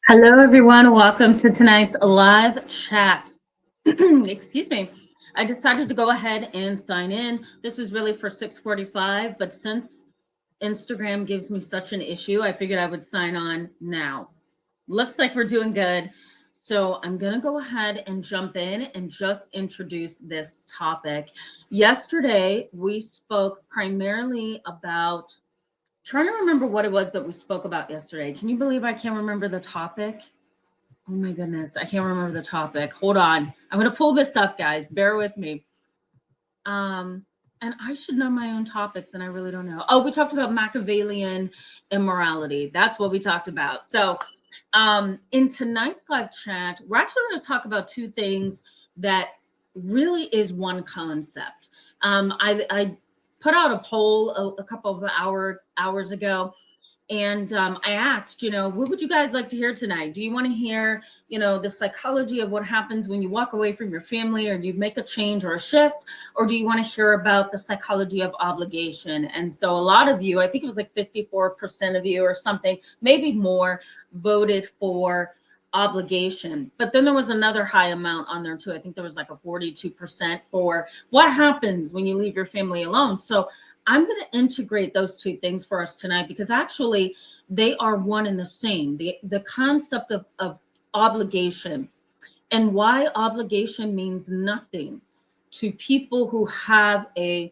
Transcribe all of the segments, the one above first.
Hello, everyone. Welcome to tonight's live chat. Excuse me. I decided to go ahead and sign in. This is really for 6:45, but since Instagram gives me such an issue, I figured I would sign on now. Looks like we're doing good. So I'm going to go ahead and jump in and just introduce this topic. Yesterday, we spoke primarily about trying to remember what it was that we spoke about yesterday. Can you believe I can't remember the topic? Oh my goodness, I can't remember the topic. Hold on. I'm going to pull this up, guys. Bear with me. And I should know my own topics, and I really don't know. Oh, we talked about Machiavellian immorality. That's what we talked about. So in tonight's live chat, we're actually going to talk about two things that really is one concept. I put out a poll a couple of hours ago, and I asked, what would you guys like to hear tonight? Do you want to hear, the psychology of what happens when you walk away from your family or you make a change or a shift? Or do you want to hear about the psychology of obligation? And so a lot of you, I think it was like 54% of you or something, maybe more, voted for obligation. But then there was another high amount on there too. I think there was like a 42% for what happens when you leave your family alone. So I'm going to integrate those two things for us tonight because actually they are one and the same. The concept of obligation and why obligation means nothing to people who have a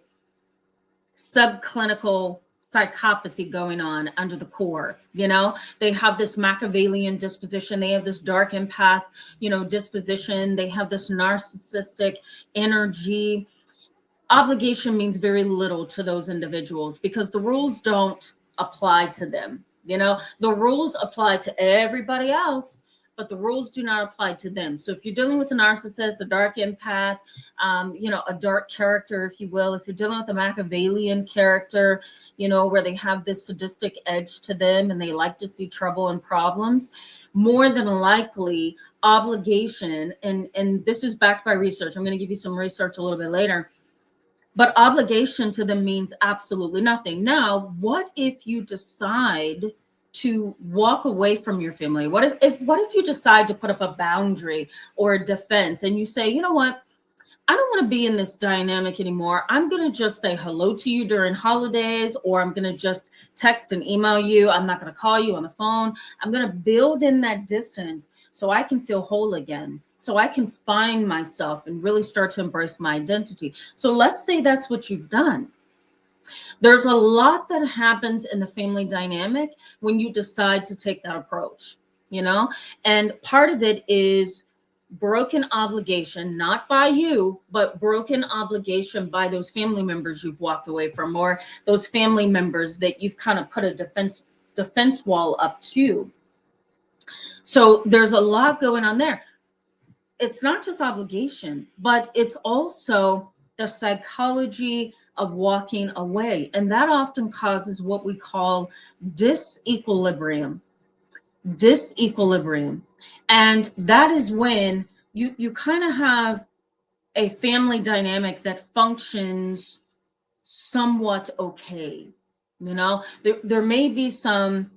subclinical psychopathy going on under the core. They have this Machiavellian disposition. They have this dark empath, disposition. They have this narcissistic energy. Obligation means very little to those individuals because the rules don't apply to them. The rules apply to everybody else, but the rules do not apply to them. So if you're dealing with a narcissist, a dark empath, a dark character, if you will, if you're dealing with a Machiavellian character, where they have this sadistic edge to them and they like to see trouble and problems, more than likely obligation, and this is backed by research. I'm going to give you some research a little bit later. But obligation to them means absolutely nothing. Now, what if you decide to walk away from your family? What if you decide to put up a boundary or a defense and you say, you know what? I don't want to be in this dynamic anymore. I'm going to just say hello to you during holidays, or I'm going to just text and email you. I'm not going to call you on the phone. I'm going to build in that distance so I can feel whole again, so I can find myself and really start to embrace my identity. So let's say that's what you've done. There's a lot that happens in the family dynamic when you decide to take that approach, and part of it is broken obligation, not by you, but broken obligation by those family members you've walked away from, or those family members that you've kind of put a defense wall up to. So there's a lot going on there. It's not just obligation, but it's also the psychology of walking away. And that often causes what we call disequilibrium. And that is when you kind of have a family dynamic that functions somewhat okay. There may be some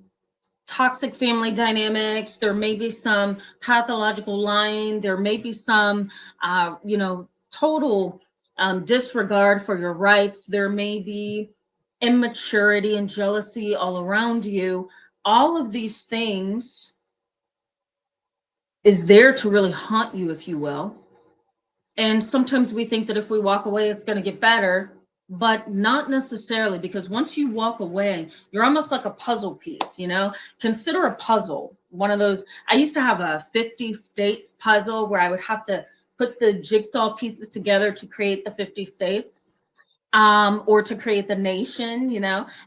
toxic family dynamics. There may be some pathological lying. There may be some, total disregard for your rights. There may be immaturity and jealousy all around you. All of these things is there to really haunt you, if you will. And sometimes we think that if we walk away, it's going to get better, but not necessarily, because once you walk away, you're almost like a puzzle piece, Consider a puzzle. One of those, I used to have a 50 states puzzle where I would have to put the jigsaw pieces together to create the 50 states. Or to create the nation,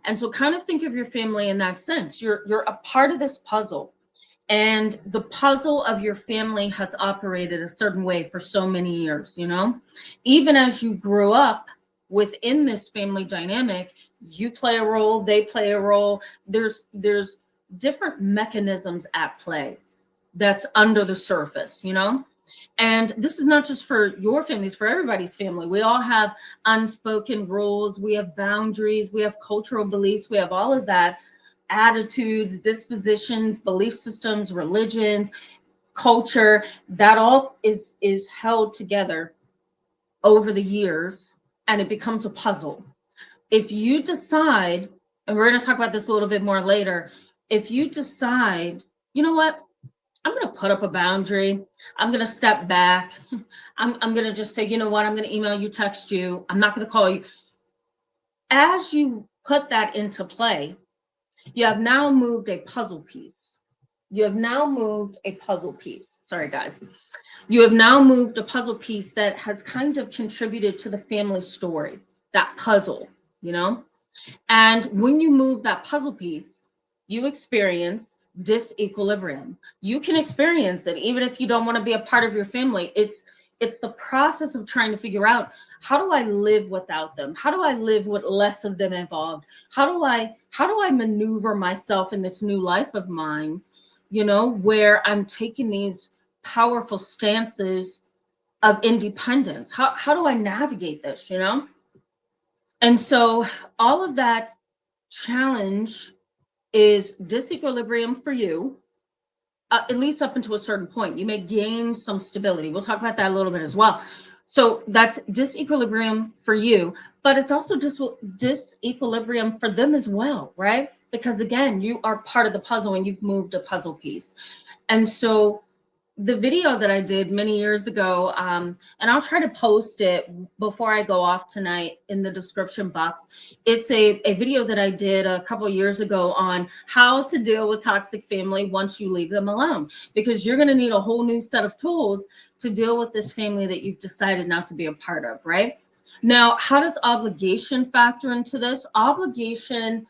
and so kind of think of your family in that sense. You're a part of this puzzle, and the puzzle of your family has operated a certain way for so many years, even as you grew up within this family dynamic, you play a role, they play a role. There's different mechanisms at play that's under the surface, And this is not just for your families, for everybody's family. We all have unspoken rules. We have boundaries. We have cultural beliefs. We have all of that. attitudes, dispositions, belief systems, religions, culture, that all is held together over the years, and it becomes a puzzle. If you decide, and we're going to talk about this a little bit more later, if you decide, you know what, I'm going to put up a boundary, I'm going to step back, I'm going to just say, you know what, I'm going to email you, text you, I'm not going to call you. As you put that into play, you have now moved a puzzle piece. You have now moved a puzzle piece. Sorry, guys. You have now moved a puzzle piece that has kind of contributed to the family story, that puzzle, you know? And when you move that puzzle piece, you experience disequilibrium. You can experience it even if you don't want to be a part of your family. It's the process of trying to figure out, how do I live without them? How do I live with less of them involved? How do I maneuver myself in this new life of mine, you know, where I'm taking these powerful stances of independence? How do I navigate this, you know? And so all of that challenge is disequilibrium for you, at least up until a certain point. You may gain some stability. We'll talk about that a little bit as well. So that's disequilibrium for you, but it's also disequilibrium for them as well, right? Because again, you are part of the puzzle and you've moved a puzzle piece. And so the video that I did many years ago, and I'll try to post it before I go off tonight in the description box. It's a video that I did a couple of years ago on how to deal with toxic family once you leave them alone, because you're going to need a whole new set of tools to deal with this family that you've decided not to be a part of, right? Now, how does obligation factor into this? Obligation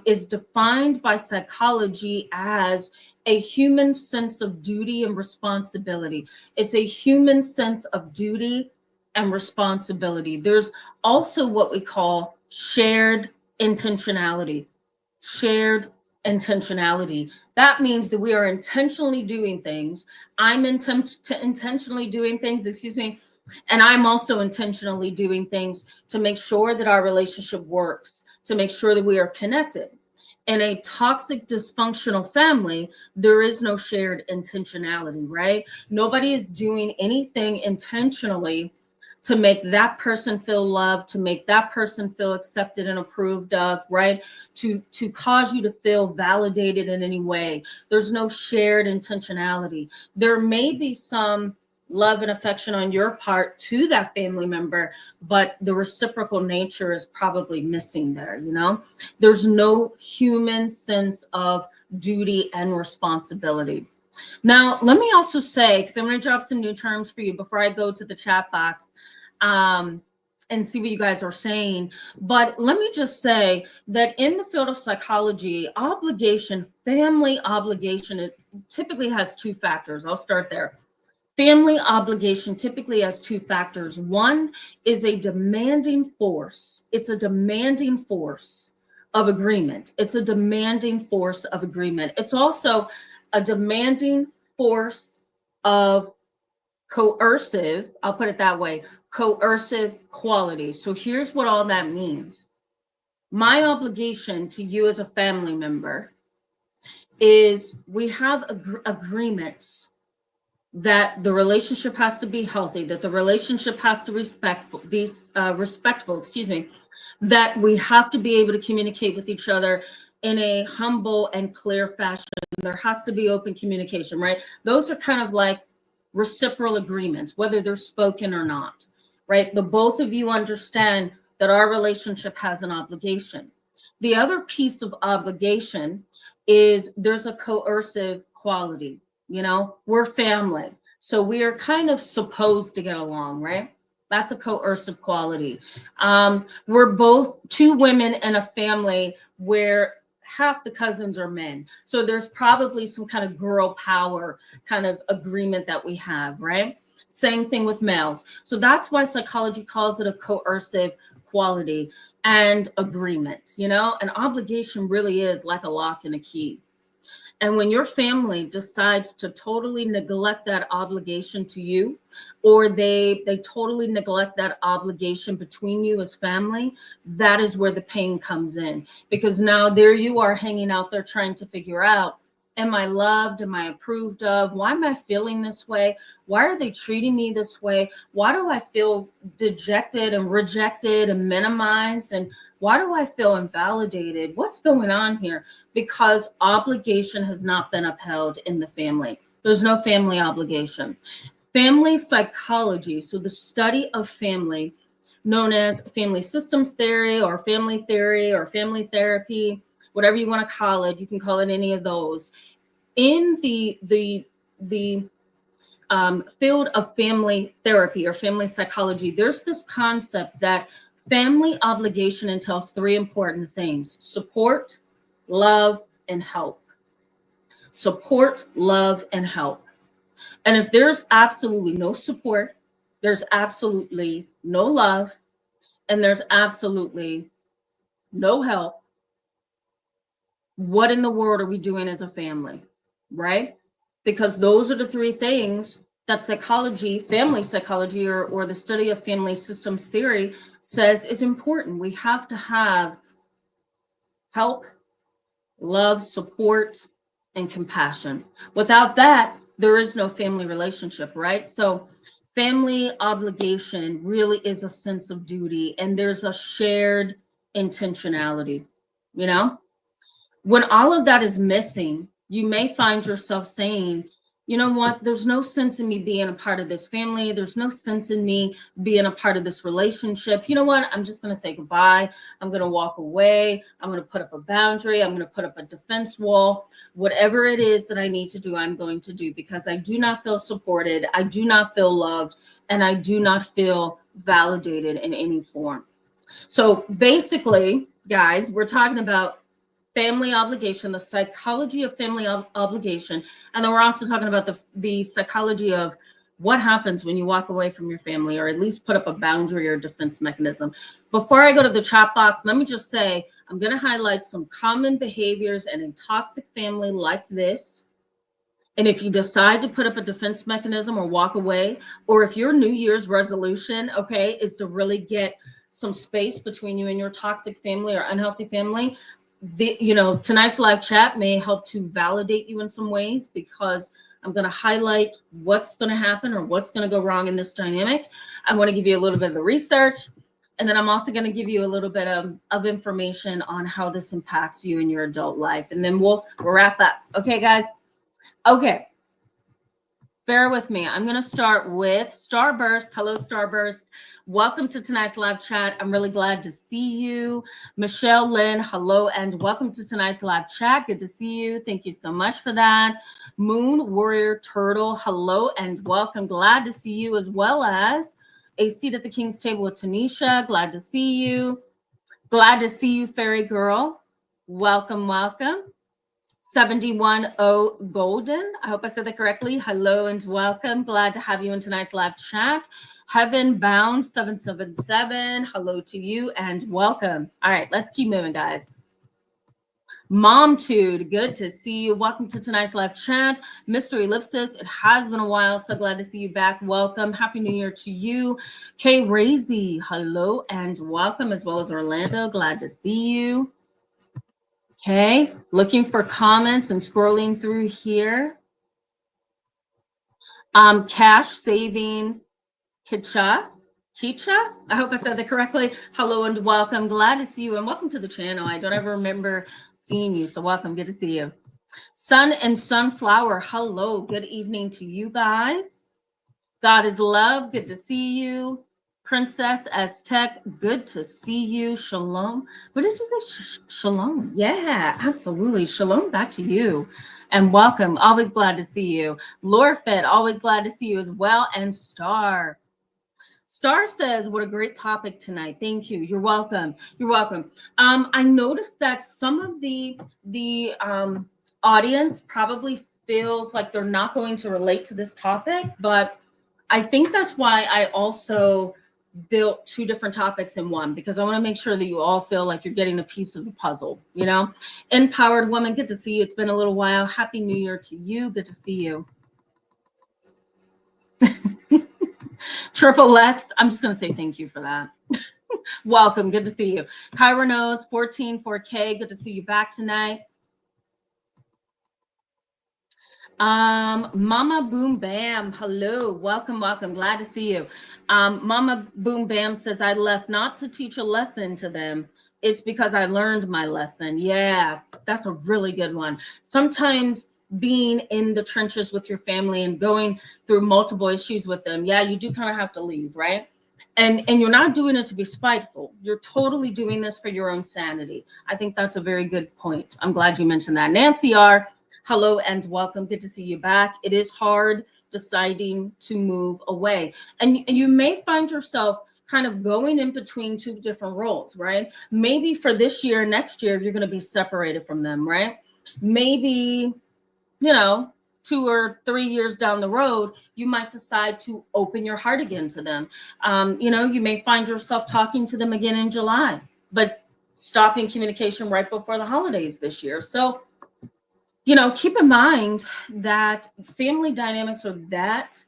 is defined by psychology as a human sense of duty and responsibility. It's a human sense of duty and responsibility. There's also what we call shared intentionality. Shared intentionality. That means that we are intentionally doing things. I'm intentionally doing things, and I'm also intentionally doing things to make sure that our relationship works, to make sure that we are connected. In a toxic, dysfunctional family, there is no shared intentionality, right? Nobody is doing anything intentionally to make that person feel loved, to make that person feel accepted and approved of, right? To cause you to feel validated in any way. There's no shared intentionality. There may be some love and affection on your part to that family member, but the reciprocal nature is probably missing there, you know? There's no human sense of duty and responsibility. Now, let me also say, because I'm going to drop some new terms for you before I go to the chat box and see what you guys are saying. But let me just say that in the field of psychology, obligation, family obligation, it typically has two factors. I'll start there. Family obligation typically has two factors. One is a demanding force. It's a demanding force of agreement. It's a demanding force of agreement. It's also a demanding force of coercive, I'll put it that way, coercive qualities. So here's what all that means. My obligation to you as a family member is we have agreements that the relationship has to be healthy, that the relationship has to be respectful, that we have to be able to communicate with each other in a humble and clear fashion. There has to be open communication, right? Those are kind of like reciprocal agreements, whether they're spoken or not, right? The both of you understand that our relationship has an obligation. The other piece of obligation is there's a coercive quality. You know, we're family, so we are kind of supposed to get along, right? That's a coercive quality. We're both two women in a family where half the cousins are men. So there's probably some kind of girl power kind of agreement that we have, right? Same thing with males. So that's why psychology calls it a coercive quality and agreement, you know? An obligation really is like a lock and a key. And when your family decides to totally neglect that obligation to you, or they totally neglect that obligation between you as family, that is where the pain comes in. Because now there you are hanging out there trying to figure out, am I loved? Am I approved of? Why am I feeling this way? Why are they treating me this way? Why do I feel dejected and rejected and minimized? And why do I feel invalidated? What's going on here? Because obligation has not been upheld in the family. There's no family obligation. Family psychology, so the study of family, known as family systems theory or family therapy, whatever you want to call it, you can call it any of those. In the field of family therapy or family psychology, there's this concept that family obligation entails three important things: support, love, and help. Support, love, and help. And if there's absolutely no support, there's absolutely no love, and there's absolutely no help, what in the world are we doing as a family, right? Because those are the three things that psychology, family psychology, or the study of family systems theory says is important. We have to have help, love, support, and compassion. Without that, there is no family relationship, right? So family obligation really is a sense of duty, and there's a shared intentionality, you know? When all of that is missing, you may find yourself saying, you know what, there's no sense in me being a part of this family. There's no sense in me being a part of this relationship. You know what, I'm just going to say goodbye. I'm going to walk away. I'm going to put up a boundary. I'm going to put up a defense wall. Whatever it is that I need to do, I'm going to do, because I do not feel supported. I do not feel loved, and I do not feel validated in any form. So basically, guys, we're talking about family obligation, the psychology of family obligation. And then we're also talking about the psychology of what happens when you walk away from your family, or at least put up a boundary or defense mechanism. Before I go to the chat box, let me just say, I'm going to highlight some common behaviors in a toxic family like this. And if you decide to put up a defense mechanism or walk away, or if your New Year's resolution, okay, is to really get some space between you and your toxic family or unhealthy family, tonight's live chat may help to validate you in some ways, because I'm going to highlight what's going to happen or what's going to go wrong in this dynamic. I want to give you a little bit of the research, and then I'm also going to give you a little bit of information on how this impacts you in your adult life, and then we'll wrap up. Okay, guys? Okay. Bear with me. I'm going to start with Starburst. Hello, Starburst. Welcome to tonight's live chat. I'm really glad to see you. Michelle Lynn, hello, and welcome to tonight's live chat. Good to see you. Thank you so much for that. Moon Warrior Turtle, hello, and welcome. Glad to see you, as well as A Seat at the King's Table with Tanisha. Glad to see you. Glad to see you, Fairy Girl. Welcome, welcome. 710 Golden, I hope I said that correctly. Hello and welcome. Glad to have you in tonight's live chat. Heaven Bound 777, hello to you and welcome. All right, let's keep moving, guys. Momtude, good to see you. Welcome to tonight's live chat. Mr. Ellipsis, it has been a while, so glad to see you back. Welcome. Happy New Year to you. Kay Razy, hello and welcome, as well as Orlando. Glad to see you. Okay, looking for comments and scrolling through here. Cash Saving Kicha, I hope I said that correctly. Hello and welcome. Glad to see you, and welcome to the channel. I don't ever remember seeing you, so welcome. Good to see you. Sun and Sunflower, hello. Good evening to you guys. God is love. Good to see you. Princess Aztec, good to see you. Shalom. What did you say? Shalom. Yeah, absolutely. Shalom back to you. And welcome. Always glad to see you. Lorfed, always glad to see you as well. And Star. Star says, what a great topic tonight. Thank you. You're welcome. You're welcome. I noticed that some of the audience probably feels like they're not going to relate to this topic, but I think that's why I also built two different topics in one, because I want to make sure that you all feel like you're getting a piece of the puzzle, you know. Empowered woman, good to see you. It's been a little while. Happy New Year to you. Good to see you. Triple X, I'm just going to say thank you for that. Welcome. Good to see you. Kyra knows 144K. Good to see you back tonight. Mama Boom Bam, hello, welcome. Glad to see you. Mama Boom Bam says, I left not to teach a lesson to them. It's because I learned my lesson. Yeah, that's a really good one. Sometimes being in the trenches with your family and going through multiple issues with them, yeah, you do kind of have to leave, right? And you're not doing it to be spiteful. You're totally doing this for your own sanity. I think that's a very good point. I'm glad you mentioned that. Nancy R., hello and welcome. Good to see you back. It is hard deciding to move away. And you may find yourself kind of going in between two different roles, right? Maybe for this year, next year, you're going to be separated from them, right? Maybe, 2 or 3 years down the road, you might decide to open your heart again to them. You may find yourself talking to them again in July, but stopping communication right before the holidays this year. So, keep in mind that family dynamics are that,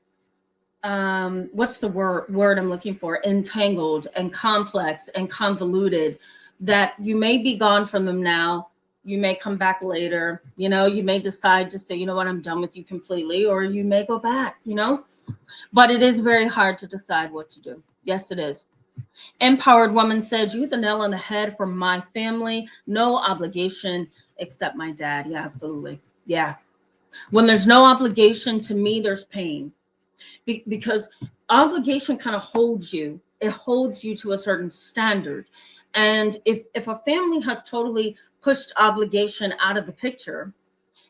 what's the word I'm looking for? Entangled and complex and convoluted, that you may be gone from them now. You may come back later, you may decide to say, you know what, I'm done with you completely, or you may go back, but it is very hard to decide what to do. Yes, it is. Empowered woman said, you hit the nail on the head. For my family, no obligation except my dad. Yeah, absolutely. Yeah. When there's no obligation, to me, there's pain, because obligation kind of holds you. It holds you to a certain standard. And if a family has totally pushed obligation out of the picture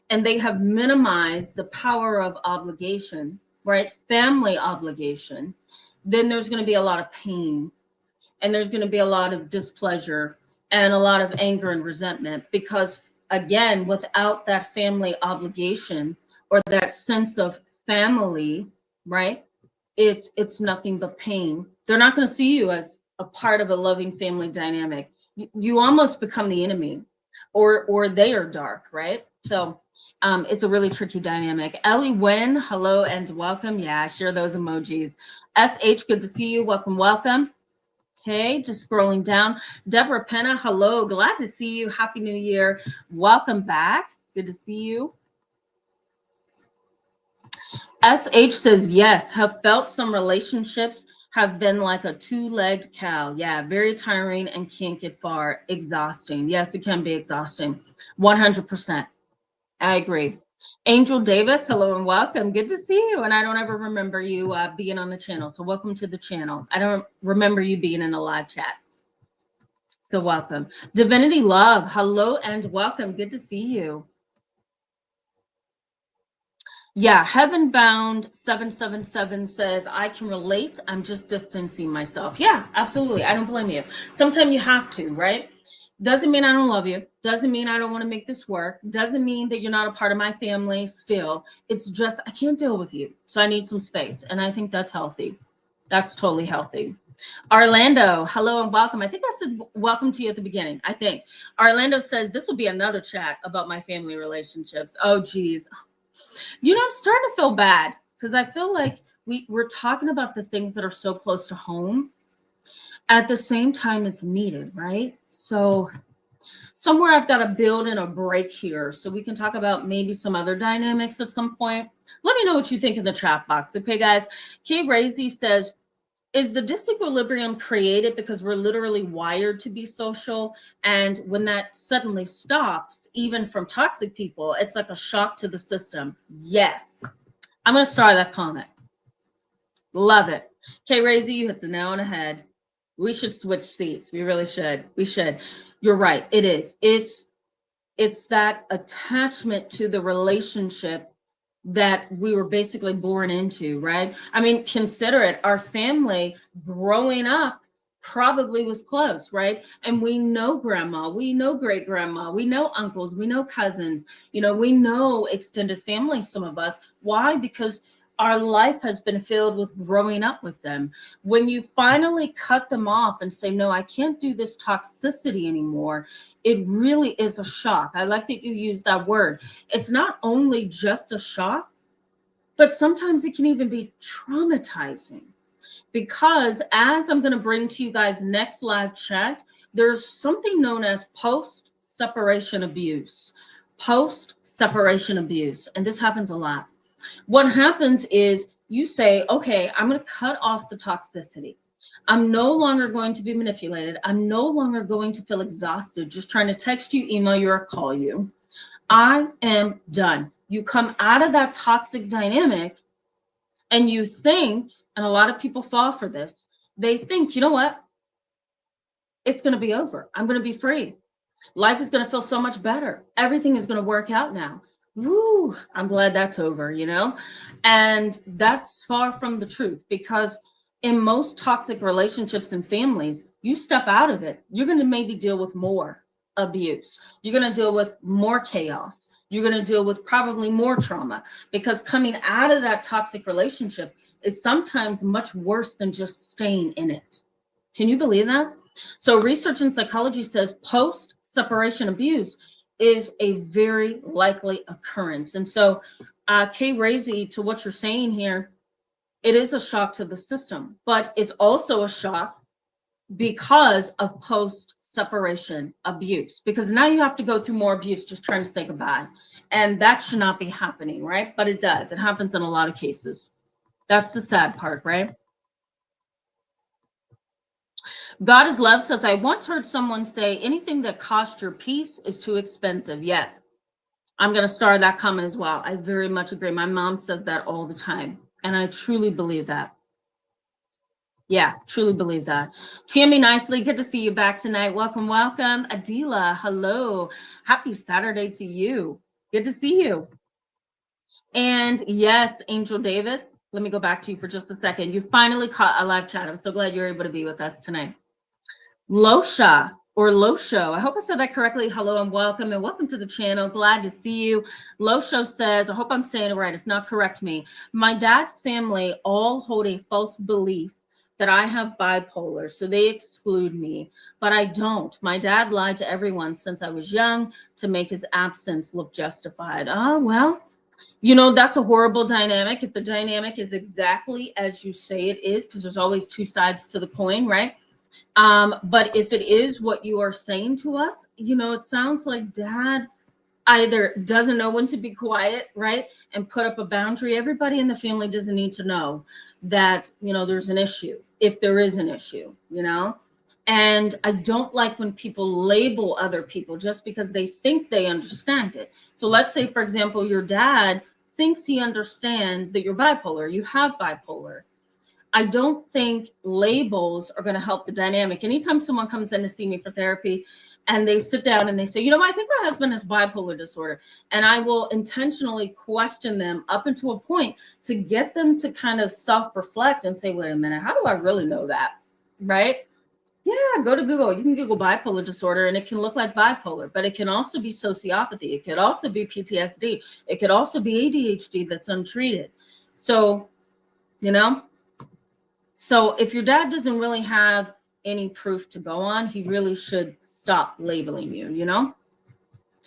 and they have minimized the power of obligation, right? Family obligation, then there's going to be a lot of pain, and there's going to be a lot of displeasure and a lot of anger and resentment, because again, without that family obligation or that sense of family, right? It's nothing but pain. They're not going to see you as a part of a loving family dynamic. You almost become the enemy, or they are dark, right? So it's a really tricky dynamic. Ellie Wynn, hello and welcome. Yeah, share those emojis. SH, good to see you. Welcome. Okay, just scrolling down. Deborah Penna, hello. Glad to see you. Happy New Year. Welcome back. Good to see you. SH says, yes, have felt some relationships have been like a two-legged cow. Yeah, very tiring and can't get far. Exhausting. Yes, it can be exhausting. 100%. I agree. Angel Davis, hello and welcome. Good to see you. And I don't ever remember you being on the channel. So welcome to the channel. I don't remember you being in a live chat. So welcome. Divinity Love, hello and welcome. Good to see you. Yeah, Heaven Bound 777 says, I can relate. I'm just distancing myself. Yeah, absolutely. I don't blame you. Sometimes you have to, right? Doesn't mean I don't love you. Doesn't mean I don't want to make this work. Doesn't mean that you're not a part of my family still. It's just, I can't deal with you. So I need some space. And I think that's healthy. That's totally healthy. Orlando, hello and welcome. I think I said welcome to you at the beginning. I think Orlando says, this will be another chat about my family relationships. Oh, geez. I'm starting to feel bad, because I feel like we're talking about the things that are so close to home. At the same time, it's needed, right? So somewhere I've got to build in a break here so we can talk about maybe some other dynamics at some point. Let me know what you think in the chat box. Okay, guys. Kay Razy says, is the disequilibrium created because we're literally wired to be social? And when that suddenly stops, even from toxic people, it's like a shock to the system. Yes. I'm going to start that comment. Love it. Kay Razy, you hit the nail on the head. We should switch seats. We really should. We should. You're right. It is. It's that attachment to the relationship that we were basically born into, right? I mean, consider it. Our family growing up probably was close, right? And we know grandma, we know great grandma, we know uncles, we know cousins, we know extended family, some of us. Why? Because our life has been filled with growing up with them. When you finally cut them off and say, no, I can't do this toxicity anymore, it really is a shock. I like that you use that word. It's not only just a shock, but sometimes it can even be traumatizing. Because as I'm going to bring to you guys next live chat, there's something known as post-separation abuse. Post-separation abuse. And this happens a lot. What happens is you say, okay, I'm going to cut off the toxicity. I'm no longer going to be manipulated. I'm no longer going to feel exhausted just trying to text you, email you, or call you. I am done. You come out of that toxic dynamic and you think, and a lot of people fall for this, they think, you know what? It's going to be over. I'm going to be free. Life is going to feel so much better. Everything is going to work out now. Woo, I'm glad that's over, you know? And that's far from the truth, because in most toxic relationships and families, you step out of it, you're going to maybe deal with more abuse. You're going to deal with more chaos. You're going to deal with probably more trauma, because coming out of that toxic relationship is sometimes much worse than just staying in it. Can you believe that? So research in psychology says post-separation abuse is a very likely occurrence. And so, Kay Razy, to what you're saying here, it is a shock to the system, but it's also a shock because of post-separation abuse, because now you have to go through more abuse just trying to say goodbye. And that should not be happening, right? But it does. It happens in a lot of cases. That's the sad part, right? God is Love says, I once heard someone say, anything that costs your peace is too expensive. Yes, I'm going to star that comment as well. I very much agree. My mom says that all the time, and I truly believe that. Yeah, truly believe that. Tammy Nicely, good to see you back tonight. Welcome, welcome. Adila, hello. Happy Saturday to you. Good to see you. And yes, Angel Davis, let me go back to you for just a second. You finally caught a live chat. I'm so glad you're able to be with us tonight. Losha or Losho, I hope I said that correctly. Hello and welcome to the channel. Glad to see you. Losho says, I hope I'm saying it right. If not, correct me. My dad's family all hold a false belief that I have bipolar, so they exclude me, but I don't. My dad lied to everyone since I was young to make his absence look justified. Oh, well, you know, that's a horrible dynamic. If the dynamic is exactly as you say it is, because there's always two sides to the coin, right? But if it is what you are saying to us, you know, it sounds like dad either doesn't know when to be quiet, right, and put up a boundary. Everybody in the family doesn't need to know that, you know, there's an issue, if there is an issue, you know. And I don't like when people label other people just because they think they understand it. So let's say, for example, your dad thinks he understands that you're bipolar, you have bipolar. I don't think labels are going to help the dynamic. Anytime someone comes in to see me for therapy and they sit down and they say, you know, I think my husband has bipolar disorder, and I will intentionally question them up until a point to get them to kind of self-reflect and say, wait a minute, how do I really know that? Right? Yeah, go to Google. You can Google bipolar disorder and it can look like bipolar, but it can also be sociopathy. It could also be PTSD. It could also be ADHD that's untreated. So, you know, so if your dad doesn't really have any proof to go on, he really should stop labeling you, you know?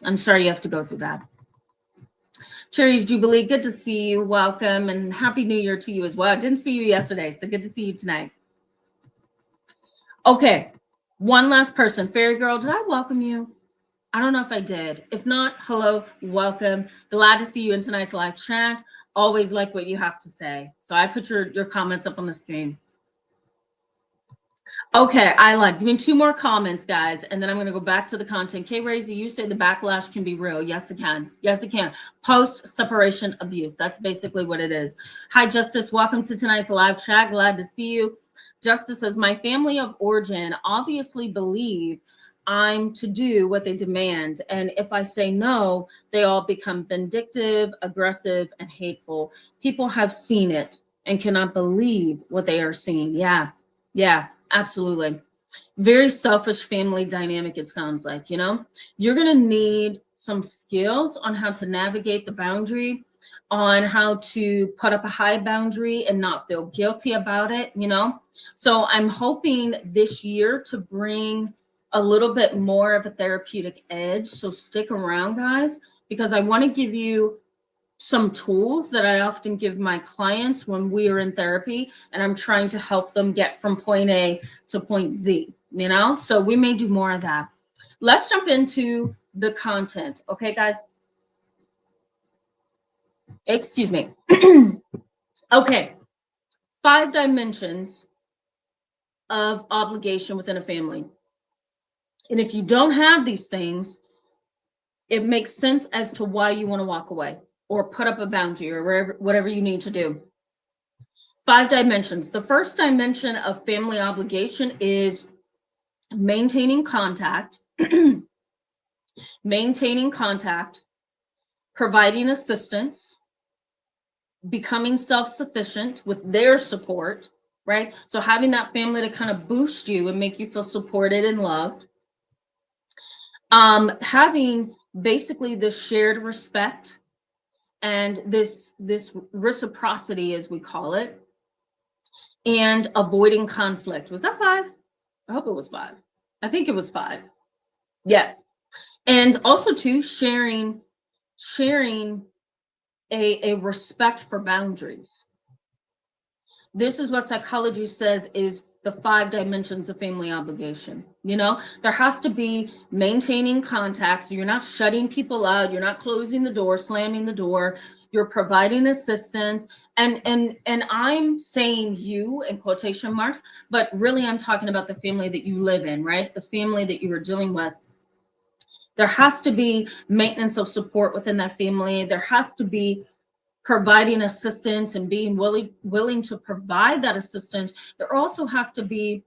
I'm sorry you have to go through that. Cherry's Jubilee, good to see you. Welcome, and Happy New Year to you as well. I didn't see you yesterday, so good to see you tonight. Okay, one last person. Fairy Girl, did I welcome you? I don't know if I did. If not, hello, welcome. Glad to see you in tonight's live chat. Always like what you have to say. So I put your comments up on the screen. Okay, I like. Give me two more comments, guys, and then I'm going to go back to the content. Kay Razy, you say the backlash can be real. Yes, it can. Yes, it can. Post-separation abuse. That's basically what it is. Hi, Justice. Welcome to tonight's live chat. Glad to see you. Justice says, my family of origin obviously believe I'm to do what they demand. And if I say no, they all become vindictive, aggressive, and hateful. People have seen it and cannot believe what they are seeing. Yeah, absolutely. Very selfish family dynamic, it sounds like, you know. You're going to need some skills on how to navigate the boundary on how to put up a high boundary and not feel guilty about it, you know? So I'm hoping this year to bring a little bit more of a therapeutic edge. So stick around, guys, because I want to give you some tools that I often give my clients when we are in therapy and I'm trying to help them get from point A to point Z, you know? So we may do more of that. Let's jump into the content. Okay, guys? Excuse me. Okay. 5 dimensions of obligation within a family. And if you don't have these things, it makes sense as to why you want to walk away or put up a boundary or whatever you need to do. 5 dimensions. The first dimension of family obligation is maintaining contact, providing assistance, becoming self-sufficient with their support, right? So having that family to kind of boost you and make you feel supported and loved. Having basically this shared respect and this reciprocity, as we call it, and avoiding conflict. Was that 5? I hope it was 5. I think it was 5. Yes. And also too, sharing a respect for boundaries. This is what psychology says is the 5 dimensions of family obligation. You know, there has to be maintaining contact. So you're not shutting people out. You're not closing the door, slamming the door. You're providing assistance. And I'm saying you in quotation marks, but really I'm talking about the family that you live in, right? The family that you are dealing with. There has to be maintenance of support within that family. There has to be providing assistance and being willing to provide that assistance. There also has to be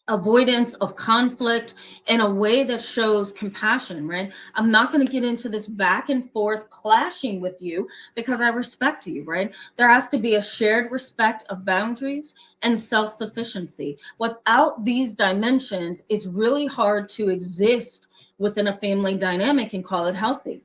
avoidance of conflict in a way that shows compassion, right? I'm not going to get into this back and forth clashing with you because I respect you, right? There has to be a shared respect of boundaries and self-sufficiency. Without these dimensions, it's really hard to exist within a family dynamic and call it healthy,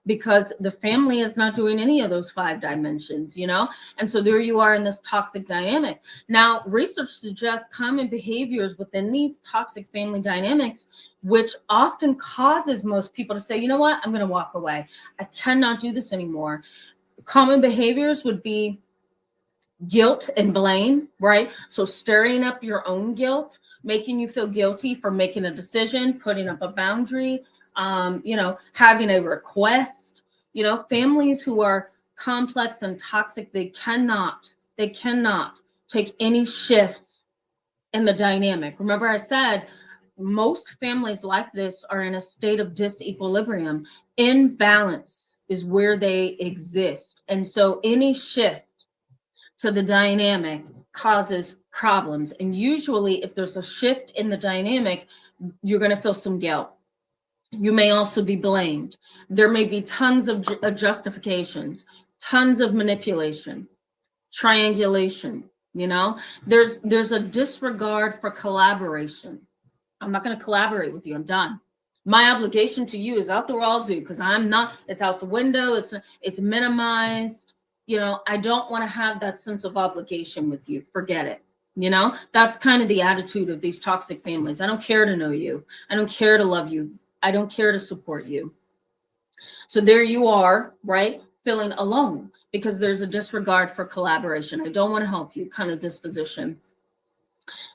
because the family is not doing any of those 5 dimensions, you know? And so there you are in this toxic dynamic. Now, research suggests common behaviors within these toxic family dynamics, which often causes most people to say, you know what, I'm going to walk away. I cannot do this anymore. Common behaviors would be guilt and blame, right? So stirring up your own guilt, making you feel guilty for making a decision, putting up a boundary, you know, having a request. You know, families who are complex and toxic, they cannot take any shifts in the dynamic. Remember I said most families like this are in a state of disequilibrium. Imbalance is where they exist. And so any shift to the dynamic causes problems. And usually if there's a shift in the dynamic, you're going to feel some guilt. You may also be blamed. There may be tons of justifications, tons of manipulation, triangulation. You know, there's a disregard for collaboration. I'm not going to collaborate with you. I'm done. My obligation to you is out the wazoo because I'm not. It's out the window. It's minimized. You know, I don't want to have that sense of obligation with you. Forget it. You know, that's kind of the attitude of these toxic families. I don't care to know you. I don't care to love you. I don't care to support you. So there you are, right? Feeling alone because there's a disregard for collaboration. I don't want to help you kind of disposition.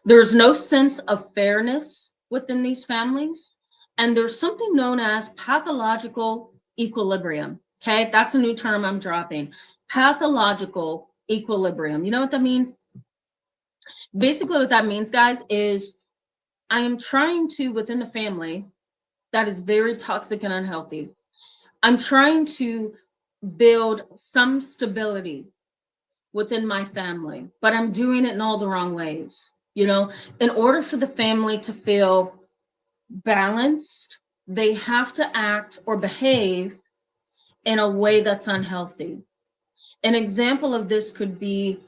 There's no sense of fairness within these families. And there's something known as pathological equilibrium. Okay, that's a new term I'm dropping. Pathological equilibrium. You know what that means? Basically what that means, guys, is I am trying to, within the family that is very toxic and unhealthy, I'm trying to build some stability within my family, but I'm doing it in all the wrong ways. You know, in order for the family to feel balanced, they have to act or behave in a way that's unhealthy. An example of this could be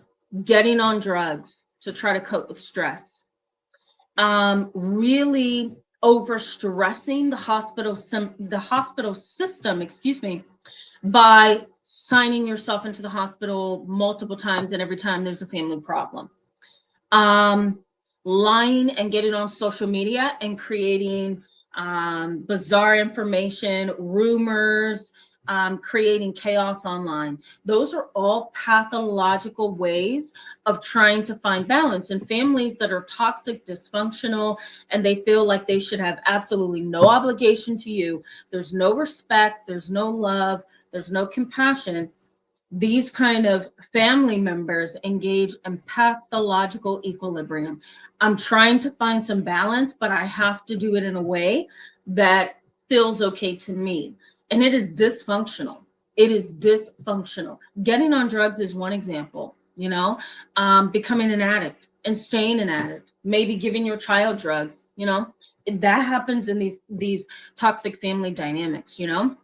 getting on drugs to try to cope with stress, really overstressing the hospital system, by signing yourself into the hospital multiple times, and every time there's a family problem. Lying and getting on social media and creating bizarre information, rumors, creating chaos online. Those are all pathological ways of trying to find balance. And families that are toxic, dysfunctional, and they feel like they should have absolutely no obligation to you, there's no respect, there's no love, there's no compassion. These kind of family members engage in pathological equilibrium. I'm trying to find some balance, but I have to do it in a way that feels okay to me. And it is dysfunctional. It is dysfunctional. Getting on drugs is one example, you know, becoming an addict and staying an addict, maybe giving your child drugs, you know, that happens in these toxic family dynamics, you know.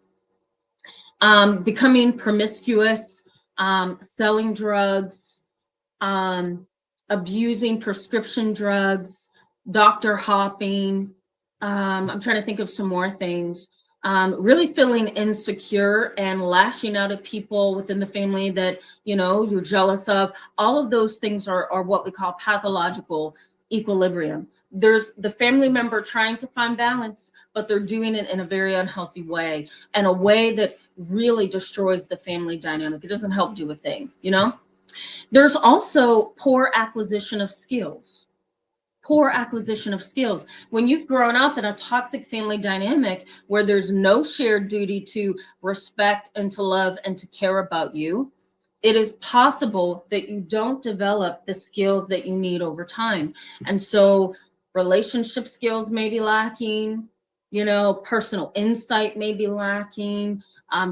Becoming promiscuous, selling drugs, abusing prescription drugs, doctor hopping. I'm trying to think of some more things. Really feeling insecure and lashing out at people within the family that, you know, you're jealous of. All of those things are what we call pathological equilibrium. There's the family member trying to find balance, but they're doing it in a very unhealthy way, and a way that really destroys the family dynamic. It doesn't help do a thing, you know? There's also poor acquisition of skills. Poor acquisition of skills. When you've grown up in a toxic family dynamic where there's no shared duty to respect and to love and to care about you, it is possible that you don't develop the skills that you need over time. And so relationship skills may be lacking, you know, personal insight may be lacking.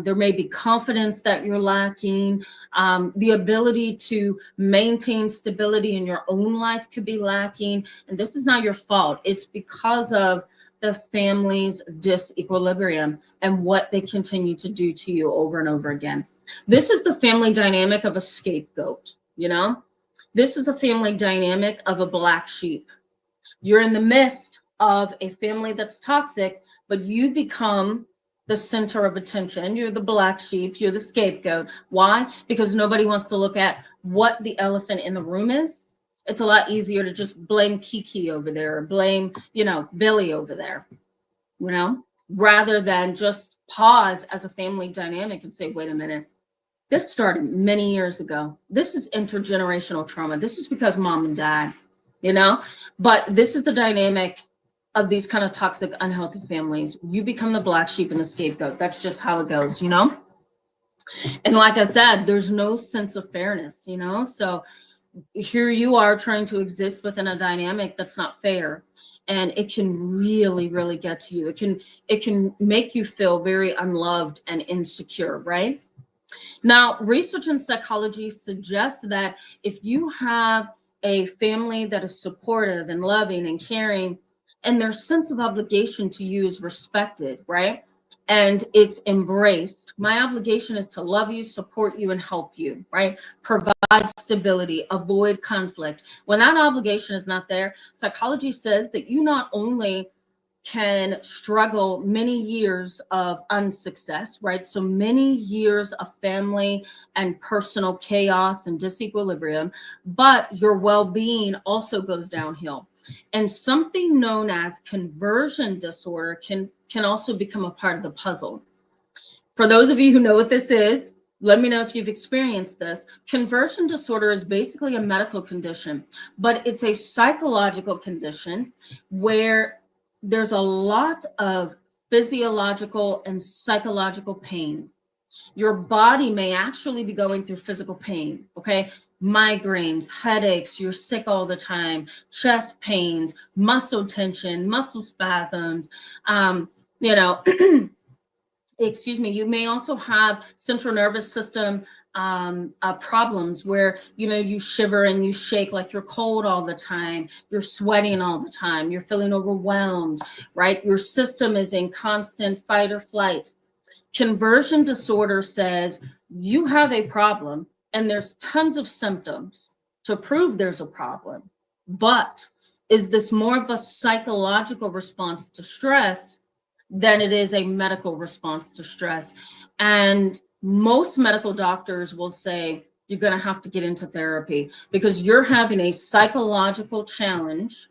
There may be confidence that you're lacking. The ability to maintain stability in your own life could be lacking. And this is not your fault. It's because of the family's disequilibrium and what they continue to do to you over and over again. This is the family dynamic of a scapegoat, you know? This is a family dynamic of a black sheep. You're in the midst of a family that's toxic, but you become the center of attention. You're the black sheep, you're the scapegoat. Why? Because nobody wants to look at what the elephant in the room is. It's a lot easier to just blame Kiki over there, or blame, you know, Billy over there, you know, rather than just pause as a family dynamic and say, wait a minute, this started many years ago. This is intergenerational trauma. This is because mom and dad, you know, but this is the dynamic of these kind of toxic, unhealthy families. You become the black sheep and the scapegoat. That's just how it goes, you know? And like I said, there's no sense of fairness, you know? So here you are trying to exist within a dynamic that's not fair. And it can really, really get to you. It can make you feel very unloved and insecure, right? Now, research in psychology suggests that if you have a family that is supportive and loving and caring, and their sense of obligation to you is respected, right? And it's embraced. My obligation is to love you, support you, and help you, right? Provide stability, avoid conflict. When that obligation is not there, psychology says that you not only can struggle many years of unsuccess, right? So many years of family and personal chaos and disequilibrium, but your well-being also goes downhill. And something known as conversion disorder can also become a part of the puzzle. For those of you who know what this is, let me know if you've experienced this. Conversion disorder is basically a medical condition, but it's a psychological condition where there's a lot of physiological and psychological pain. Your body may actually be going through physical pain, okay? Migraines, headaches, you're sick all the time, chest pains, muscle tension, muscle spasms, you know, excuse me, you may also have central nervous system problems where, you know, you shiver and you shake like you're cold all the time, you're sweating all the time, you're feeling overwhelmed, right? Your system is in constant fight or flight. Conversion disorder says you have a problem and there's tons of symptoms to prove there's a problem. But is this more of a psychological response to stress than it is a medical response to stress? And most medical doctors will say you're going to have to get into therapy because you're having a psychological challenge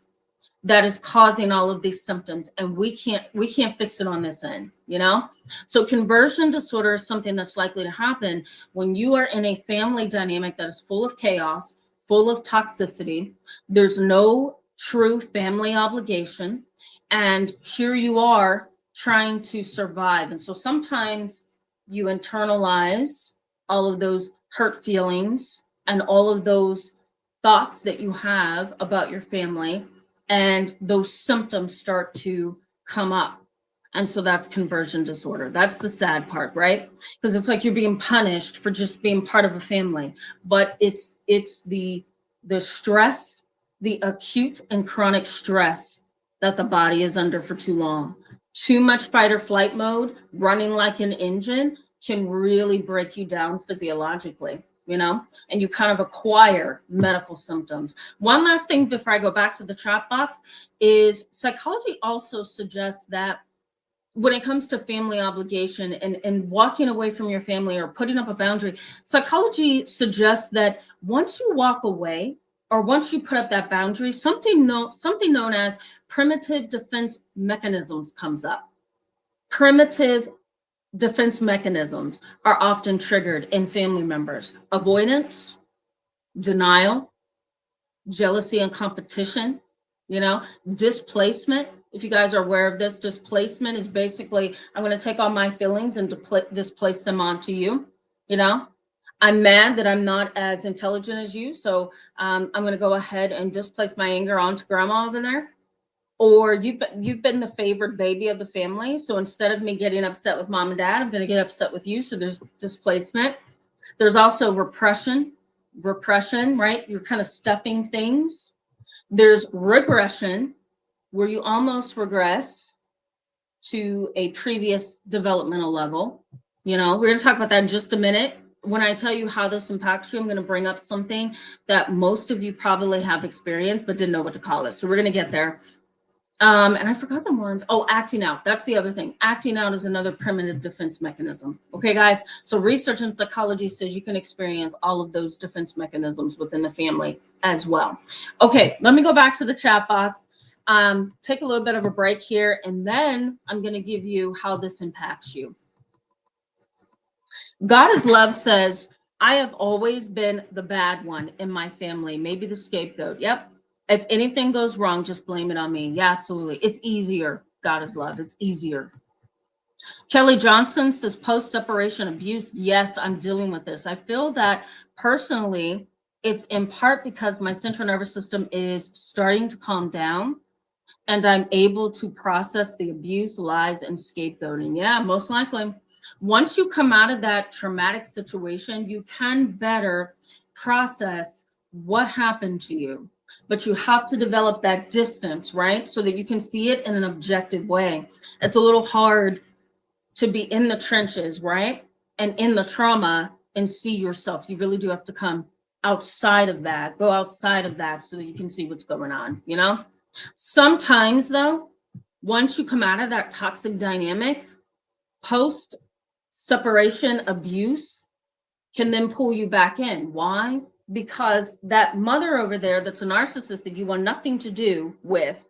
that is causing all of these symptoms, and we can't fix it on this end, you know? So conversion disorder is something that's likely to happen when you are in a family dynamic that is full of chaos, full of toxicity. There's no true family obligation, and here you are trying to survive. And so sometimes you internalize all of those hurt feelings and all of those thoughts that you have about your family, and those symptoms start to come up. And so that's conversion disorder. That's the sad part, right? Because it's like you're being punished for just being part of a family. But it's the stress, the acute and chronic stress that the body is under for too long. Too much fight or flight mode, running like an engine, can really break you down physiologically, you know, and you kind of acquire medical symptoms. One last thing before I go back to the chat box is psychology also suggests that when it comes to family obligation and walking away from your family or putting up a boundary, psychology suggests that once you walk away or once you put up that boundary, something known as primitive defense mechanisms comes up. Primitive defense mechanisms are often triggered in family members: avoidance, denial, jealousy and competition, you know, displacement. If you guys are aware of this, displacement is basically, I'm going to take all my feelings and displace them onto you. You know, I'm mad that I'm not as intelligent as you, so I'm going to go ahead and displace my anger onto grandma over there. Or you've been the favored baby of the family. So instead of me getting upset with mom and dad, I'm going to get upset with you. So there's displacement. There's also repression, right? You're kind of stuffing things. There's regression, where you almost regress to a previous developmental level. You know, we're going to talk about that in just a minute. When I tell you how this impacts you, I'm going to bring up something that most of you probably have experienced but didn't know what to call it. So we're going to get there. And I forgot the ones. Oh, acting out. That's the other thing. Acting out is another primitive defense mechanism. Okay, guys. So research in psychology says you can experience all of those defense mechanisms within the family as well. Okay, let me go back to the chat box. Take a little bit of a break here, and then I'm going to give you how this impacts you. God is Love says, I have always been the bad one in my family, maybe the scapegoat. Yep. If anything goes wrong, just blame it on me. Yeah, absolutely. It's easier. God is Love. It's easier. Kelly Johnson says post-separation abuse. Yes, I'm dealing with this. I feel that personally, it's in part because my central nervous system is starting to calm down and I'm able to process the abuse, lies, and scapegoating. Yeah, most likely. Once you come out of that traumatic situation, you can better process what happened to you. But you have to develop that distance, right? So that you can see it in an objective way. It's a little hard to be in the trenches, right? And in the trauma and see yourself. You really do have to come outside of that, go outside of that so that you can see what's going on, you know? Sometimes though, once you come out of that toxic dynamic, post-separation abuse can then pull you back in. Why? Because that mother over there that's a narcissist that you want nothing to do with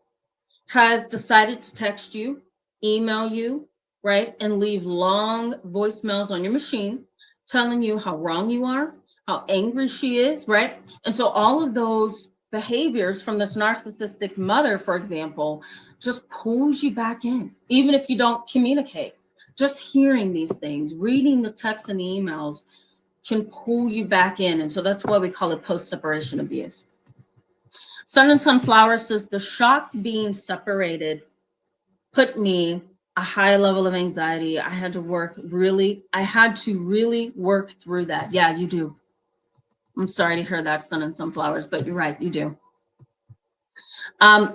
has decided to text you, email you, right? And leave long voicemails on your machine telling you how wrong you are, how angry she is, right? And so all of those behaviors from this narcissistic mother, for example, just pulls you back in, even if you don't communicate. Just hearing these things, reading the texts and the emails can pull you back in. And so that's why we call it post-separation abuse. Sun and Sunflower says, the shock being separated put me a high level of anxiety. I had to really work through that. Yeah, you do. I'm sorry to hear that, Sun and Sunflowers, but you're right, you do.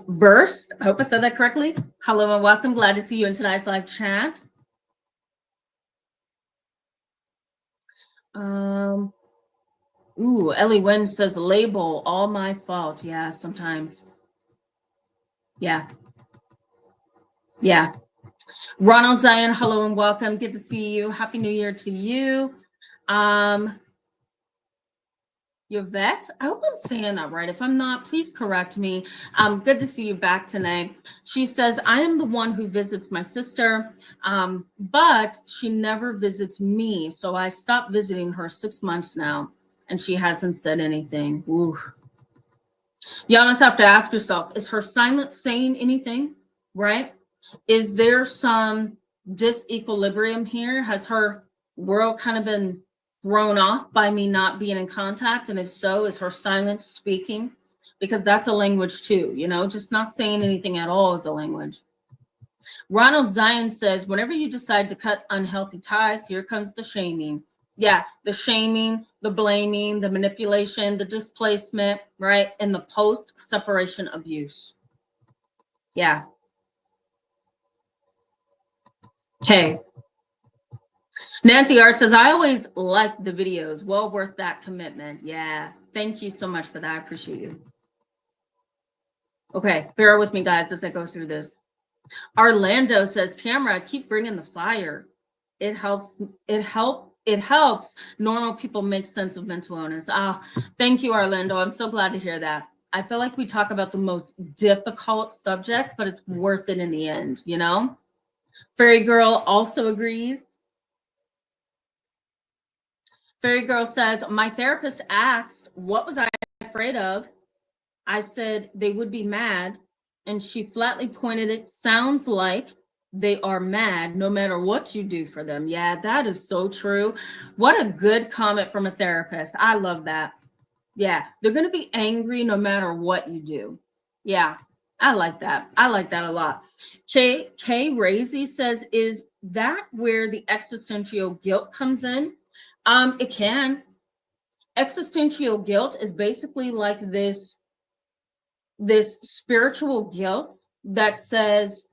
Versed, I hope I said that correctly. Hello and welcome. Glad to see you in tonight's live chat. Ellie Wynn says, label all my fault. Yeah, sometimes. Yeah. Ronald Zion, hello and welcome. Good to see you. Happy New Year to you. Yvette, I hope I'm saying that right. If I'm not, please correct me. Good to see you back tonight. She says, I am the one who visits my sister, but she never visits me. So I stopped visiting her 6 months now, and she hasn't said anything. Ooh. You almost have to ask yourself, is her silence saying anything, right? Is there some disequilibrium here? Has her world kind of been thrown off by me not being in contact? And if so, is her silence speaking? Because that's a language too, you know, just not saying anything at all is a language. Ronald Zion says, whenever you decide to cut unhealthy ties, here comes the shaming. Yeah, the shaming, the blaming, the manipulation, the displacement, right? And the post-separation abuse. Yeah. Okay. Nancy R says, I always like the videos. Well worth that commitment. Yeah. Thank you so much for that. I appreciate you. Okay. Bear with me, guys, as I go through this. Orlando says, Tamara, keep bringing the fire. It helps normal people make sense of mental illness. Thank you, Orlando. I'm so glad to hear that. I feel like we talk about the most difficult subjects, but it's worth it in the end, you know? Fairy Girl also agrees. Fairy Girl says, my therapist asked, what was I afraid of? I said they would be mad. And she flatly pointed it, sounds like they are mad no matter what you do for them. Yeah, that is so true. What a good comment from a therapist. I love that. Yeah, they're going to be angry no matter what you do. Yeah, I like that. I like that a lot. Kay Razy says, is that where the existential guilt comes in? It can. Existential guilt is basically like this spiritual guilt that says,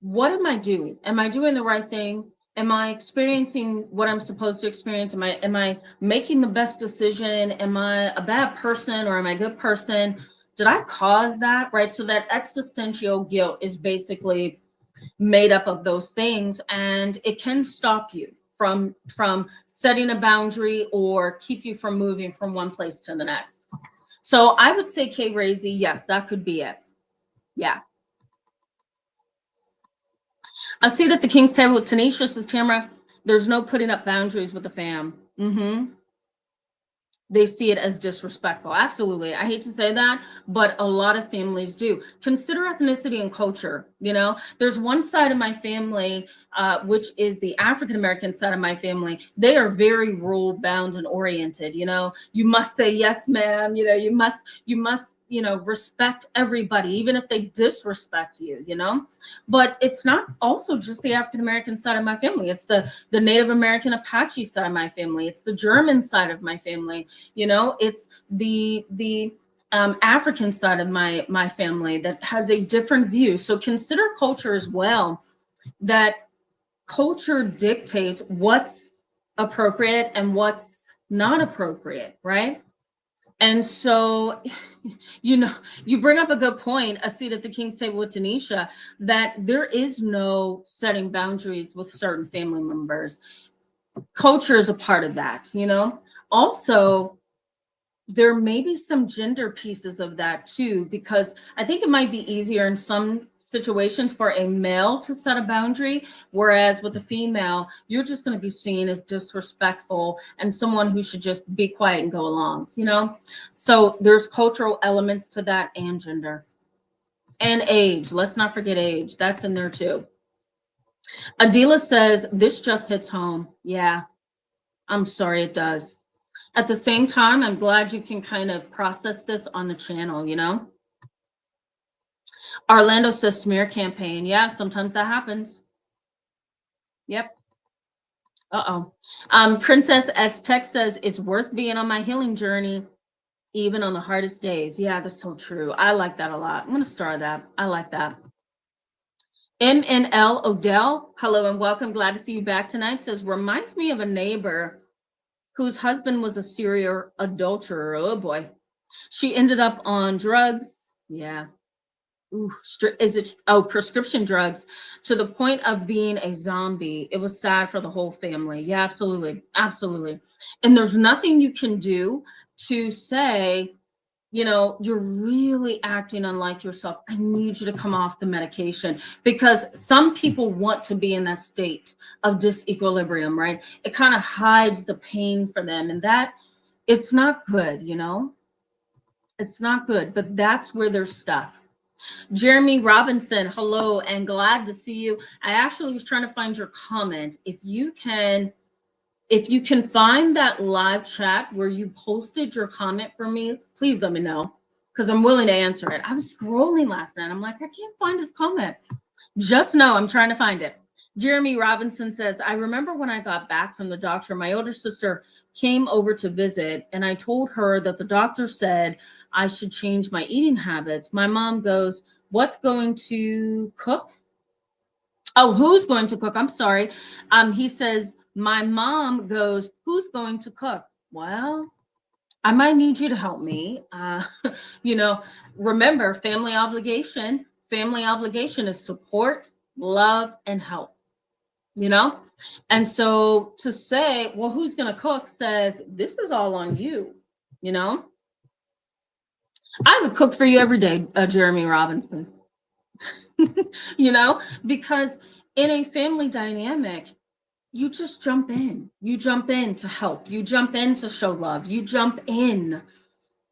what am I doing? Am I doing the right thing? Am I experiencing what I'm supposed to experience? Am I making the best decision? Am I a bad person or am I a good person? Did I cause that? Right? So that existential guilt is basically made up of those things, and it can stop you from setting a boundary or keep you from moving from one place to the next. So I would say, Kay Razy, yes, that could be it. Yeah. A seat at the King's table with Tanisha says, Tamara, there's no putting up boundaries with the fam. They see it as disrespectful. Absolutely. I hate to say that, but a lot of families do. Consider ethnicity and culture. You know, there's one side of my family, which is the African-American side of my family. They are very rule bound and oriented. You know, you must say, yes, ma'am. You know, you must, you know, respect everybody, even if they disrespect you, you know. But it's not also just the African-American side of my family. It's the Native American Apache side of my family. It's the German side of my family. You know, it's the African side of my family that has a different view. So consider culture as well. That culture dictates what's appropriate and what's not appropriate, right? And so, you know, you bring up a good point, a seat at the King's table with Tanisha, that there is no setting boundaries with certain family members. Culture is a part of that, you know. Also, there may be some gender pieces of that too, because I think it might be easier in some situations for a male to set a boundary, whereas with a female, you're just going to be seen as disrespectful and someone who should just be quiet and go along, you know? So there's cultural elements to that, and gender and age. Let's not forget age. That's in there too. Adila says, this just hits home. Yeah, I'm sorry, it does. At the same time, I'm glad you can kind of process this on the channel, you know? Orlando says smear campaign. Yeah, sometimes that happens. Yep. Princess Aztec says, it's worth being on my healing journey, even on the hardest days. Yeah, that's so true. I like that a lot. I'm going to star that. I like that. MNL Odell, hello and welcome. Glad to see you back tonight. Says, reminds me of a neighbor whose husband was a serial adulterer. Oh boy. She ended up on drugs. Yeah. prescription drugs to the point of being a zombie. It was sad for the whole family. Yeah, absolutely. Absolutely. And there's nothing you can do to say, you're really acting unlike yourself. I need you to come off the medication, because some people want to be in that state of disequilibrium, right? It kind of hides the pain for them, and that it's not good, it's not good, but that's where they're stuck. Jeremy Robinson, hello and glad to see you. I actually was trying to find your comment. If you can find that live chat where you posted your comment for me, please let me know, because I'm willing to answer it. I was scrolling last night. I'm like, I can't find his comment. Just know I'm trying to find it. Jeremy Robinson says, I remember when I got back from the doctor, my older sister came over to visit, and I told her that the doctor said I should change my eating habits. My mom goes, what's going to cook? Oh, who's going to cook? I'm sorry. He says, my mom goes, who's going to cook? Well, I might need you to help me. Remember, family obligation. Family obligation is support, love, and help. And so to say, well, who's going to cook, says, this is all on you. I would cook for you every day, Jeremy Robinson. Because in a family dynamic, you just jump in. You jump in to help. You jump in to show love. You jump in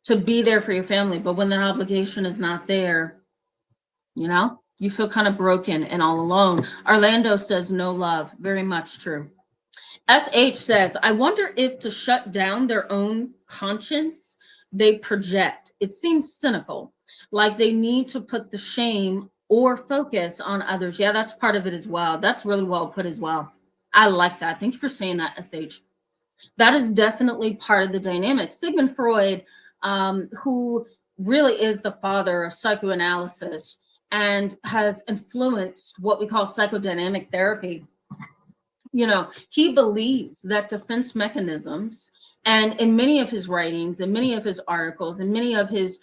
to be there for your family. But when that obligation is not there, you feel kind of broken and all alone. Orlando says no love. Very much true. SH says, I wonder if to shut down their own conscience, they project. It seems cynical, like they need to put the shame or focus on others. Yeah, that's part of it as well. That's really well put as well. I like that. Thank you for saying that, SH. That is definitely part of the dynamic. Sigmund Freud, who really is the father of psychoanalysis and has influenced what we call psychodynamic therapy, he believes that defense mechanisms, and in many of his writings and many of his articles and many of his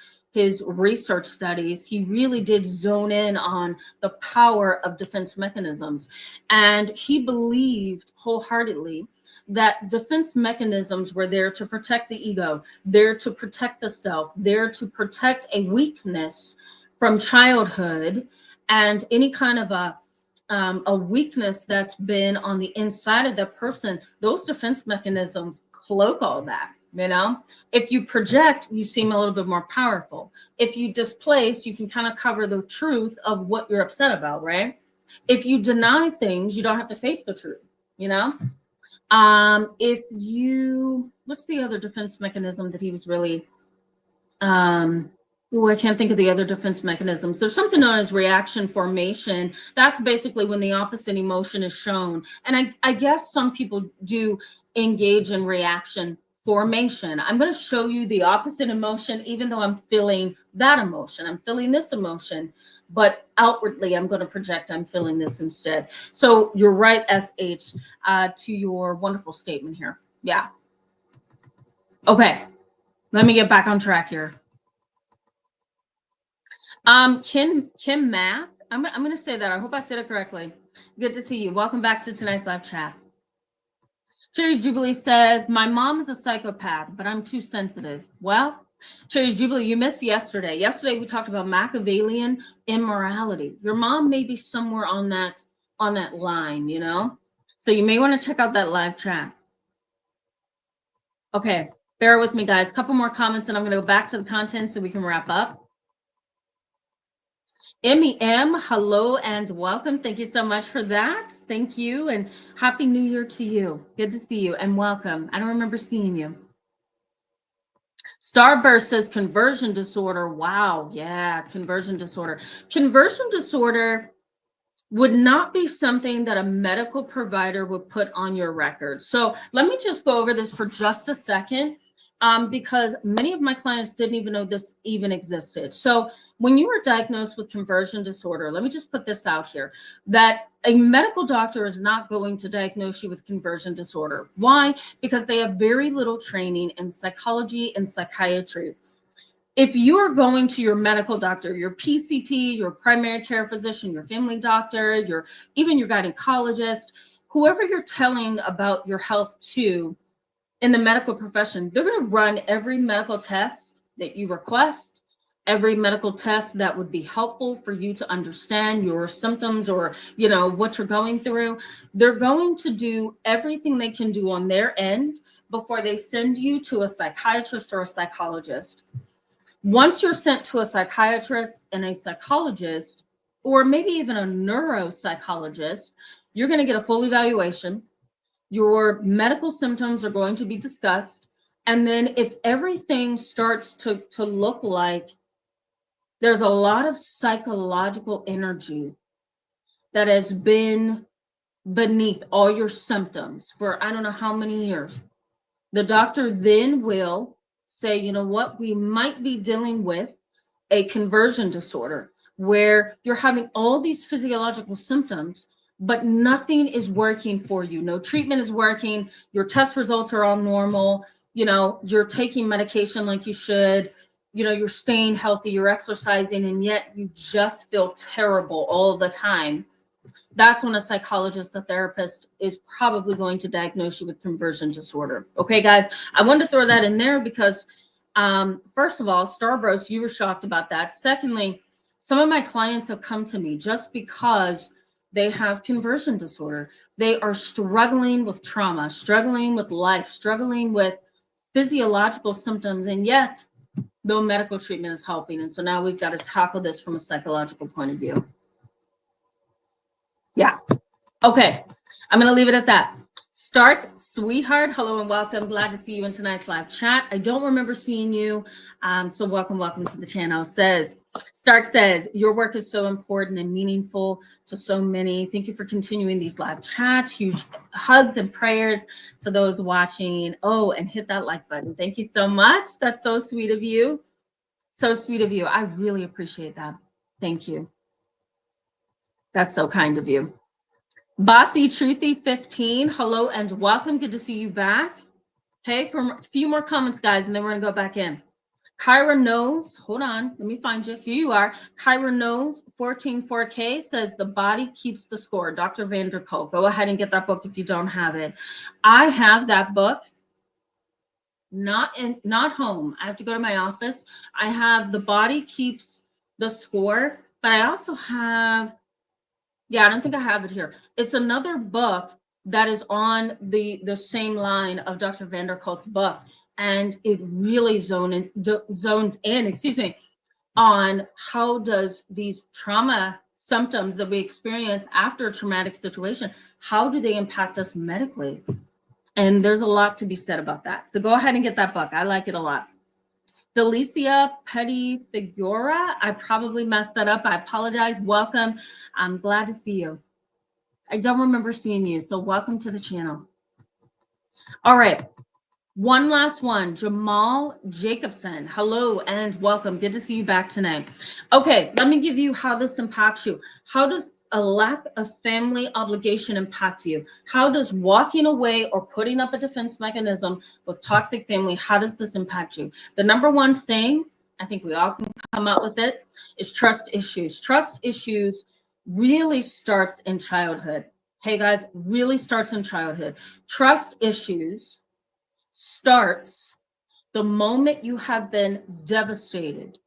research studies, he really did zone in on the power of defense mechanisms. And he believed wholeheartedly that defense mechanisms were there to protect the ego, there to protect the self, there to protect a weakness from childhood and any kind of a weakness that's been on the inside of that person. Those defense mechanisms cloak all that. If you project, you seem a little bit more powerful. If you displace, you can kind of cover the truth of what you're upset about, right? If you deny things, you don't have to face the truth, if you, what's the other defense mechanism that he was really, I can't think of the other defense mechanisms. There's something known as reaction formation. That's basically when the opposite emotion is shown. And I guess some people do engage in reaction formation. I'm going to show you the opposite emotion, even though I'm feeling that emotion. I'm feeling this emotion, but outwardly I'm going to project I'm feeling this instead. So you're right, SH, to your wonderful statement here. Yeah. Okay. Let me get back on track here. Kim Math, I'm going to say that. I hope I said it correctly. Good to see you. Welcome back to tonight's live chat. Cherry's Jubilee says, my mom is a psychopath, but I'm too sensitive. Well, Cherry's Jubilee, you missed yesterday. Yesterday, we talked about Machiavellian immorality. Your mom may be somewhere on that line, So you may want to check out that live chat. Okay, bear with me, guys. A couple more comments, and I'm going to go back to the content so we can wrap up. MEM, hello and welcome. Thank you so much for that. Thank you, and Happy New Year to you. Good to see you, and welcome. I don't remember seeing you. Starburst says conversion disorder. Wow, yeah, conversion disorder. Conversion disorder would not be something that a medical provider would put on your record. So let me just go over this for just a second, because many of my clients didn't even know this even existed. So when you are diagnosed with conversion disorder, let me just put this out here, that a medical doctor is not going to diagnose you with conversion disorder. Why? Because they have very little training in psychology and psychiatry. if you're going to your medical doctor, your PCP, your primary care physician, your family doctor, even your gynecologist, whoever you're telling about your health to in the medical profession, they're going to run every medical test that you request, every medical test that would be helpful for you to understand your symptoms or, what you're going through. They're going to do everything they can do on their end before they send you to a psychiatrist or a psychologist. Once you're sent to a psychiatrist and a psychologist, or maybe even a neuropsychologist, you're going to get a full evaluation. Your medical symptoms are going to be discussed. And then if everything starts to look like there's a lot of psychological energy that has been beneath all your symptoms for I don't know how many years, the doctor then will say, you know what, we might be dealing with a conversion disorder where you're having all these physiological symptoms, but nothing is working for you. No treatment is working. Your test results are all normal. You're taking medication like you should. You're staying healthy, you're exercising, and yet you just feel terrible all the time. That's when a psychologist, a therapist is probably going to diagnose you with conversion disorder. Okay, guys, I wanted to throw that in there because, first of all, Starbros, you were shocked about that. Secondly, some of my clients have come to me just because they have conversion disorder. They are struggling with trauma, struggling with life, struggling with physiological symptoms, and yet no medical treatment is helping. And so now we've got to tackle this from a psychological point of view. Yeah. Okay. I'm going to leave it at that. Stark, sweetheart, hello and welcome. Glad to see you in tonight's live chat. I don't remember seeing you. So welcome to the channel. Stark says, your work is so important and meaningful to so many. Thank you for continuing these live chats. Huge hugs and prayers to those watching. Oh, and hit that like button. Thank you so much. That's so sweet of you. So sweet of you. I really appreciate that. Thank you. That's so kind of you. Bossy Truthy 15, hello and welcome. Good to see you back. Okay, for a few more comments, guys, and then we're gonna go back in. Kyra Knows, hold on, let me find you. Here you are. Kyra Knows 144K says the body keeps the score. Dr. Vanderkolk. Go ahead and get that book if you don't have it. I have that book. Not home. I have to go to my office. I have The Body Keeps the Score, but I also have, I don't think I have it here. It's another book that is on the same line of Dr. Vanderkolk's book, and it really zones in, on how does these trauma symptoms that we experience after a traumatic situation, how do they impact us medically? And there's a lot to be said about that. So go ahead and get that book. I like it a lot. Delicia Petty Figura. I probably messed that up. I apologize. Welcome. I'm glad to see you. I don't remember seeing you, so welcome to the channel. All right. One last one. Jamal Jacobson. Hello and welcome. Good to see you back tonight. Okay, let me give you how this impacts you. How does a lack of family obligation impact you? How does walking away or putting up a defense mechanism with toxic family, how does this impact you? The number one thing, I think we all can come up with it, is trust issues. Trust issues really starts in childhood. Hey guys, really starts in childhood. Trust issues starts the moment you have been devastated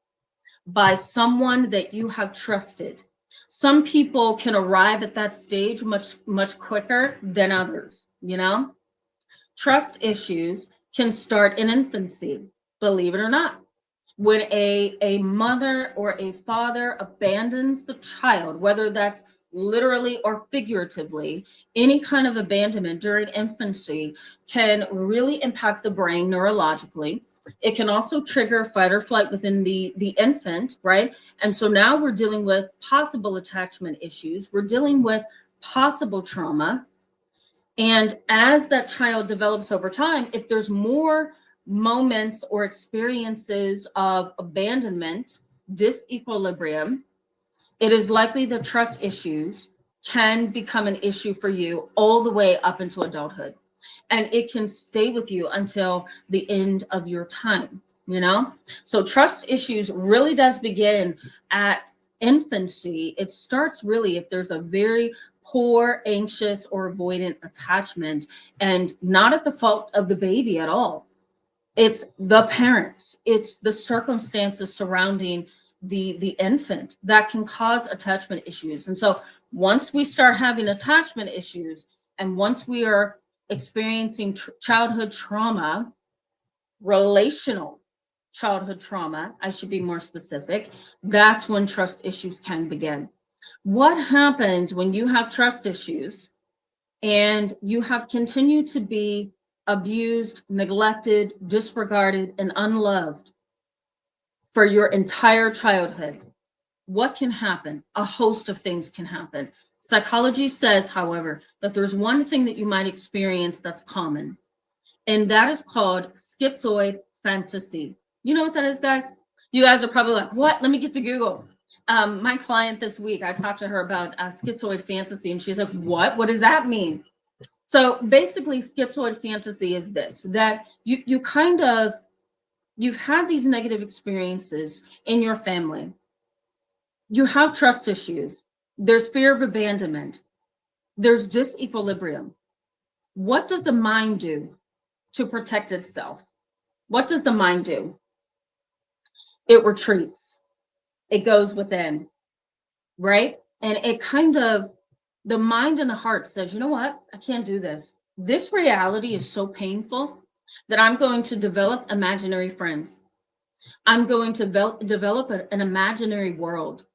by someone that you have trusted. Some people can arrive at that stage much quicker than others, Trust issues can start in infancy, believe it or not. When a mother or a father abandons the child, whether that's literally or figuratively, any kind of abandonment during infancy can really impact the brain neurologically. It can also trigger fight or flight within the infant, right? And so now we're dealing with possible attachment issues. We're dealing with possible trauma. And as that child develops over time, if there's more moments or experiences of abandonment, disequilibrium, it is likely that trust issues can become an issue for you all the way up into adulthood. And it can stay with you until the end of your time. you know? So trust issues really does begin at infancy. It starts really if there's a very poor, anxious, or avoidant attachment, and not at the fault of the baby at all. It's the parents, it's the circumstances surrounding the infant that can cause attachment issues. And so once we start having attachment issues, and once we are experiencing childhood trauma, relational childhood trauma, I should be more specific, that's when trust issues can begin. What happens when you have trust issues and you have continued to be abused, neglected, disregarded, and unloved for your entire childhood? What can happen? A host of things can happen. Psychology says, however, that there's one thing that you might experience that's common, and that is called schizoid fantasy. You know what that is, guys? You guys are probably like, what? Let me get to Google. My client this week, I talked to her about schizoid fantasy, and she's like, what? What does that mean? So basically, schizoid fantasy is this, that you've had these negative experiences in your family. You have trust issues. There's fear of abandonment. There's disequilibrium. What does the mind do to protect itself? What does the mind do? It retreats. It goes within, right? And it the mind and the heart says, you know what? I can't do this. This reality is so painful that I'm going to develop imaginary friends. I'm going to develop an imaginary world.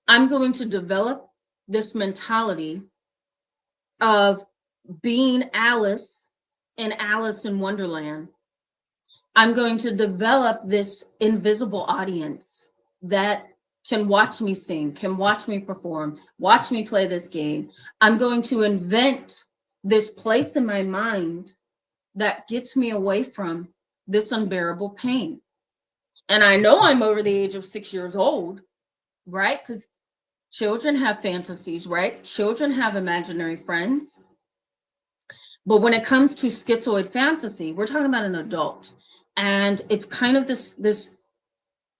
I'm going to develop this mentality of being Alice in Alice in Wonderland. I'm going to develop this invisible audience that can watch me sing, can watch me perform, watch me play this game. I'm going to invent this place in my mind that gets me away from this unbearable pain. And I know I'm over the age of 6 years old, right? Because children have fantasies, right? Children have imaginary friends. But when it comes to schizoid fantasy, we're talking about an adult. And it's kind of this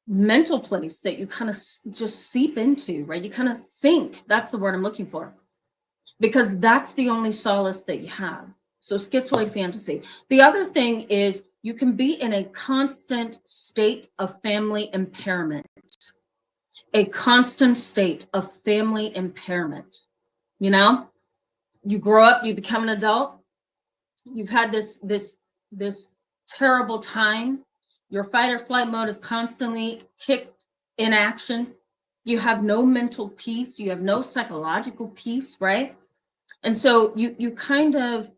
mental place that you kind of just seep into, right? You kind of sink. That's the word I'm looking for. Because that's the only solace that you have. So schizoid fantasy. The other thing is you can be in a constant state of family impairment. A constant state of family impairment. You know, you grow up, you become an adult. You've had this terrible time. Your fight or flight mode is constantly kicked in action. You have no mental peace. You have no psychological peace, right? And so you kind of,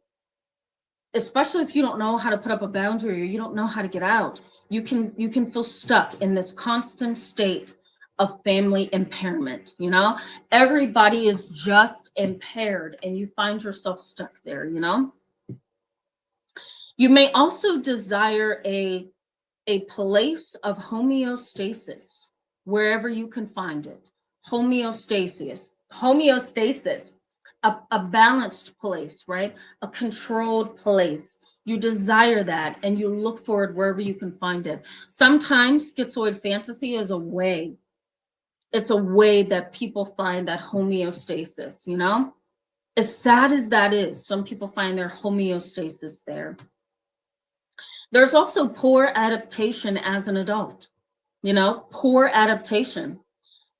especially if you don't know how to put up a boundary or you don't know how to get out, you can feel stuck in this constant state of family impairment. You know, everybody is just impaired and you find yourself stuck there, you know. You may also desire a place of homeostasis wherever you can find it. Homeostasis, a balanced place, right? A controlled place. You desire that and you look for it wherever you can find it. Sometimes schizoid fantasy is a way. It's a way that people find that homeostasis, you know? As sad as that is, some people find their homeostasis there. There's also poor adaptation as an adult, you know, poor adaptation.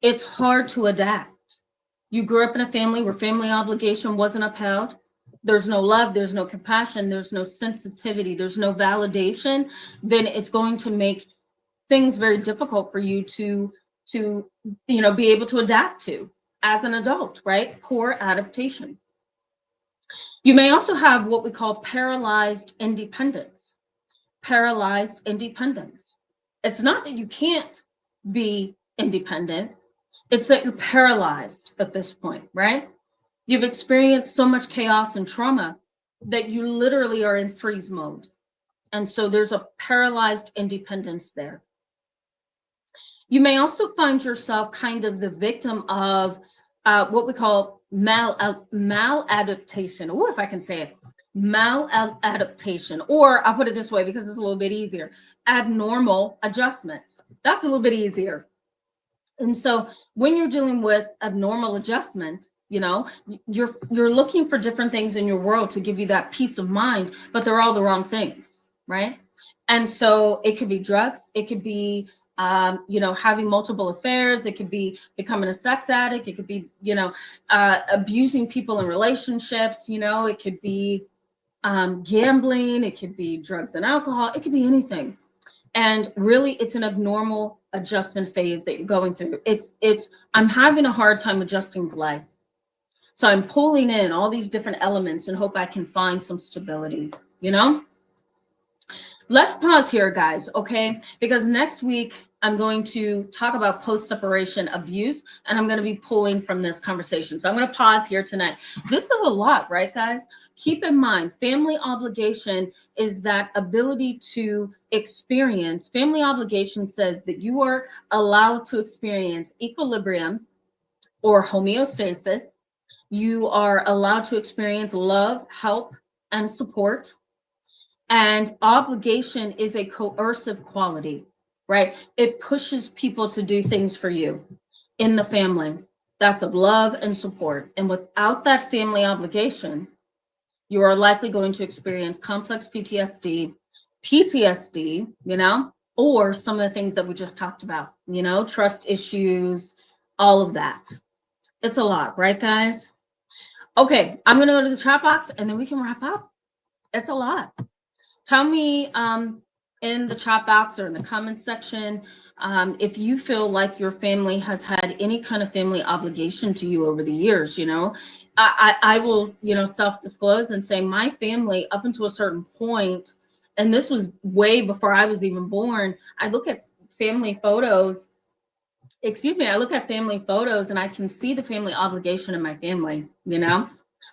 It's hard to adapt. You grew up in a family where family obligation wasn't upheld. There's no love, there's no compassion, there's no sensitivity, there's no validation. Then it's going to make things very difficult for you to you know, be able to adapt to as an adult, right? Poor adaptation. You may also have what we call paralyzed independence. Paralyzed independence. It's not that you can't be independent, it's that you're paralyzed at this point, right? You've experienced so much chaos and trauma that you literally are in freeze mode. And so there's a paralyzed independence there. You may also find yourself kind of the victim of what we call maladaptation. Oh, if I can say it. maladaptation, or I'll put it this way because it's a little bit easier, abnormal adjustment. That's a little bit easier. And so when you're dealing with abnormal adjustment, you know, you're looking for different things in your world to give you that peace of mind, but they're all the wrong things, right? And so it could be drugs, it could be you know, having multiple affairs, it could be becoming a sex addict, it could be, you know, abusing people in relationships, you know, it could be gambling, it could be drugs and alcohol, it could be anything. And really, it's an abnormal adjustment phase that you're going through. I'm having a hard time adjusting to life. So I'm pulling in all these different elements and hope I can find some stability, you know? Let's pause here, guys, okay? Because next week, I'm going to talk about post-separation abuse, and I'm going to be pulling from this conversation. So I'm going to pause here tonight. This is a lot, right, guys? Keep in mind, family obligation is that ability to experience. Family obligation says that you are allowed to experience equilibrium or homeostasis. You are allowed to experience love, help, and support. And obligation is a coercive quality, right? It pushes people to do things for you in the family. That's of love and support. And without that family obligation, you are likely going to experience complex PTSD, you know, or some of the things that we just talked about, you know, trust issues, all of that. It's a lot, right, guys? Okay, I'm going to go to the chat box and then we can wrap up. It's a lot. Tell me in the chat box or in the comment section if you feel like your family has had any kind of family obligation to you over the years, you know. I will, you know, self-disclose and say my family up until a certain point, and this was way before I was even born, I look at family photos, I look at family photos and I can see the family obligation in my family, you know.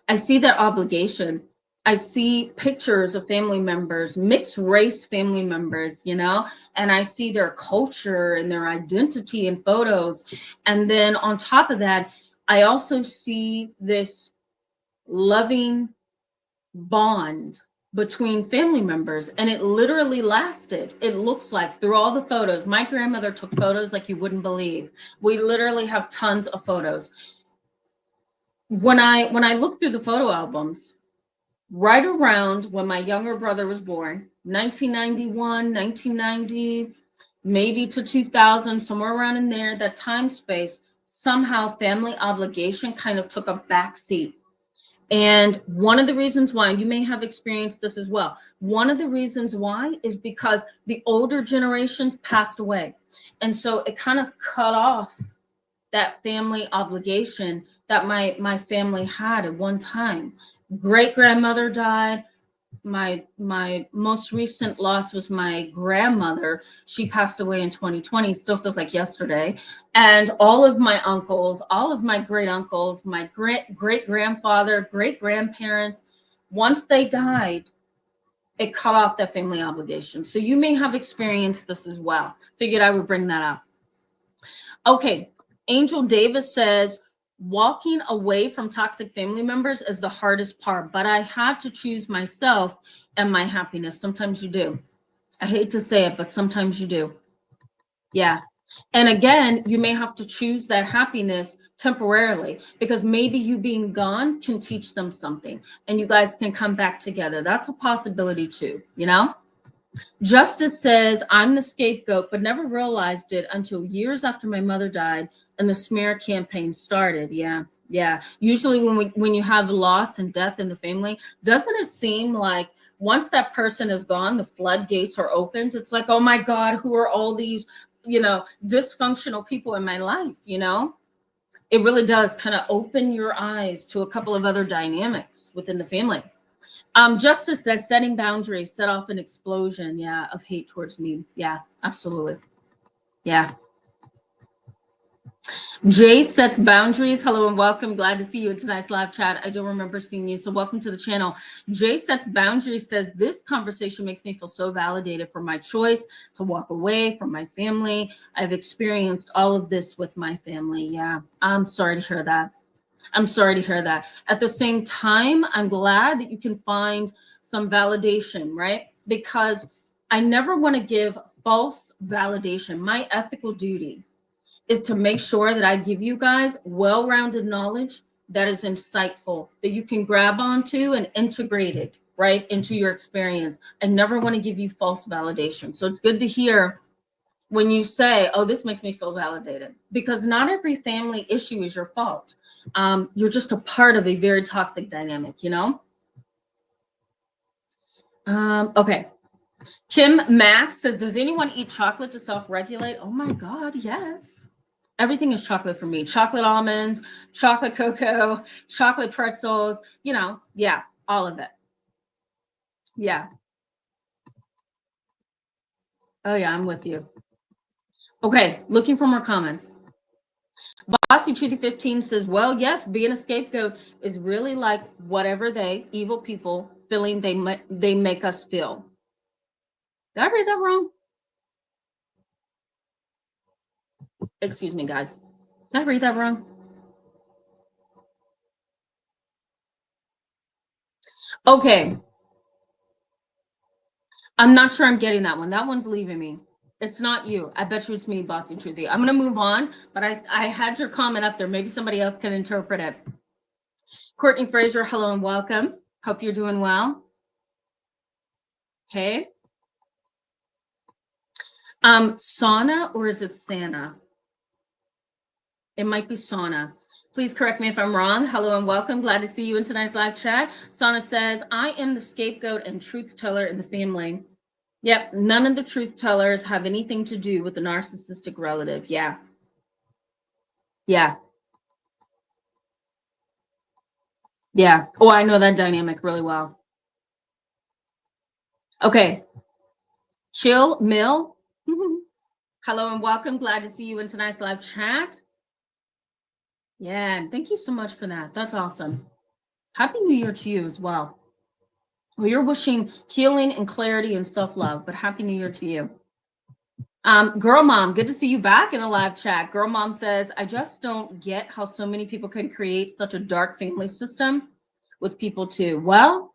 I see that obligation. I see pictures of family members, mixed race family members, you know, and I see their culture and their identity in photos. And then on top of that, I also see this loving bond between family members, and it literally lasted. It looks like through all the photos, my grandmother took photos like you wouldn't believe. We literally have tons of photos. When I look through the photo albums, right around when my younger brother was born, 1991, 1990, maybe to 2000, somewhere around in there, that time space, somehow family obligation kind of took a back seat. And one of the reasons why, you may have experienced this as well, one of the reasons why is because the older generations passed away. And so it kind of cut off that family obligation that my family had at one time. Great grandmother died. My most recent loss was my grandmother. She passed away in 2020. Still feels like yesterday. And all of my uncles, all of my great uncles, my great grandfather, great grandparents, once they died, it cut off that family obligation. So you may have experienced this as well. Figured I would bring that up. Okay, Angel Davis says, walking away from toxic family members is the hardest part, but I had to choose myself and my happiness. Sometimes you do. I hate to say it, but sometimes you do. Yeah. And again, you may have to choose that happiness temporarily, because maybe you being gone can teach them something and you guys can come back together. That's a possibility too, you know? Justice says, I'm the scapegoat, but never realized it until years after my mother died and the smear campaign started. Yeah. Usually when you have loss and death in the family, doesn't it seem like once that person is gone, the floodgates are opened? It's like, oh my God, who are all these, you know, dysfunctional people in my life, you know? It really does kind of open your eyes to a couple of other dynamics within the family. Justice says, setting boundaries set off an explosion, of hate towards me. Yeah, absolutely. Yeah. Jay sets boundaries. Hello and welcome. Glad to see you in tonight's live chat. I don't remember seeing you, so welcome to the channel. Jay sets boundaries says, this conversation makes me feel so validated for my choice to walk away from my family. I've experienced all of this with my family. Yeah, I'm sorry to hear that. I'm sorry to hear that. At the same time, I'm glad that you can find some validation, right? Because I never want to give false validation. My ethical duty is to make sure that I give you guys well-rounded knowledge that is insightful, that you can grab onto and integrate it right into your experience. I never want to give you false validation. So it's good to hear when you say, oh, this makes me feel validated, because not every family issue is your fault. You're just a part of a very toxic dynamic, you know? Okay. Kim Max says, does anyone eat chocolate to self-regulate? Oh my God, yes. Everything is chocolate for me. Chocolate almonds, chocolate cocoa, chocolate pretzels, you know, yeah, all of it. Yeah. Oh yeah, I'm with you. Okay, looking for more comments. Bossy Trudy 15 says, well, yes, being a scapegoat is really like whatever they, evil people, feeling they make us feel. Did I read that wrong? Excuse me, guys. Did I read that wrong? Okay. I'm not sure I'm getting that one. That one's leaving me. It's not you. I bet you it's me, Bossy Truthy. I'm going to move on, but I had your comment up there. Maybe somebody else can interpret it. Courtney Fraser, hello and welcome. Hope you're doing well. Okay. Sauna, or is it Santa? It might be sauna. Please correct me if I'm wrong. Hello and welcome. Glad to see you in tonight's live chat. Sauna says, I am the scapegoat and truth teller in the family. Yep, none of the truth tellers have anything to do with the narcissistic relative. Yeah. Yeah. Yeah. Oh, I know that dynamic really well. Okay. Chill Mill. Hello and welcome. Glad to see you in tonight's live chat. Yeah, thank you so much for that. That's awesome. Happy New Year to you as well. Well, you're wishing healing and clarity and self-love, but Happy New Year to you. Girl Mom, good to see you back in a live chat. Girl Mom says, I just don't get how so many people can create such a dark family system with people too. Well,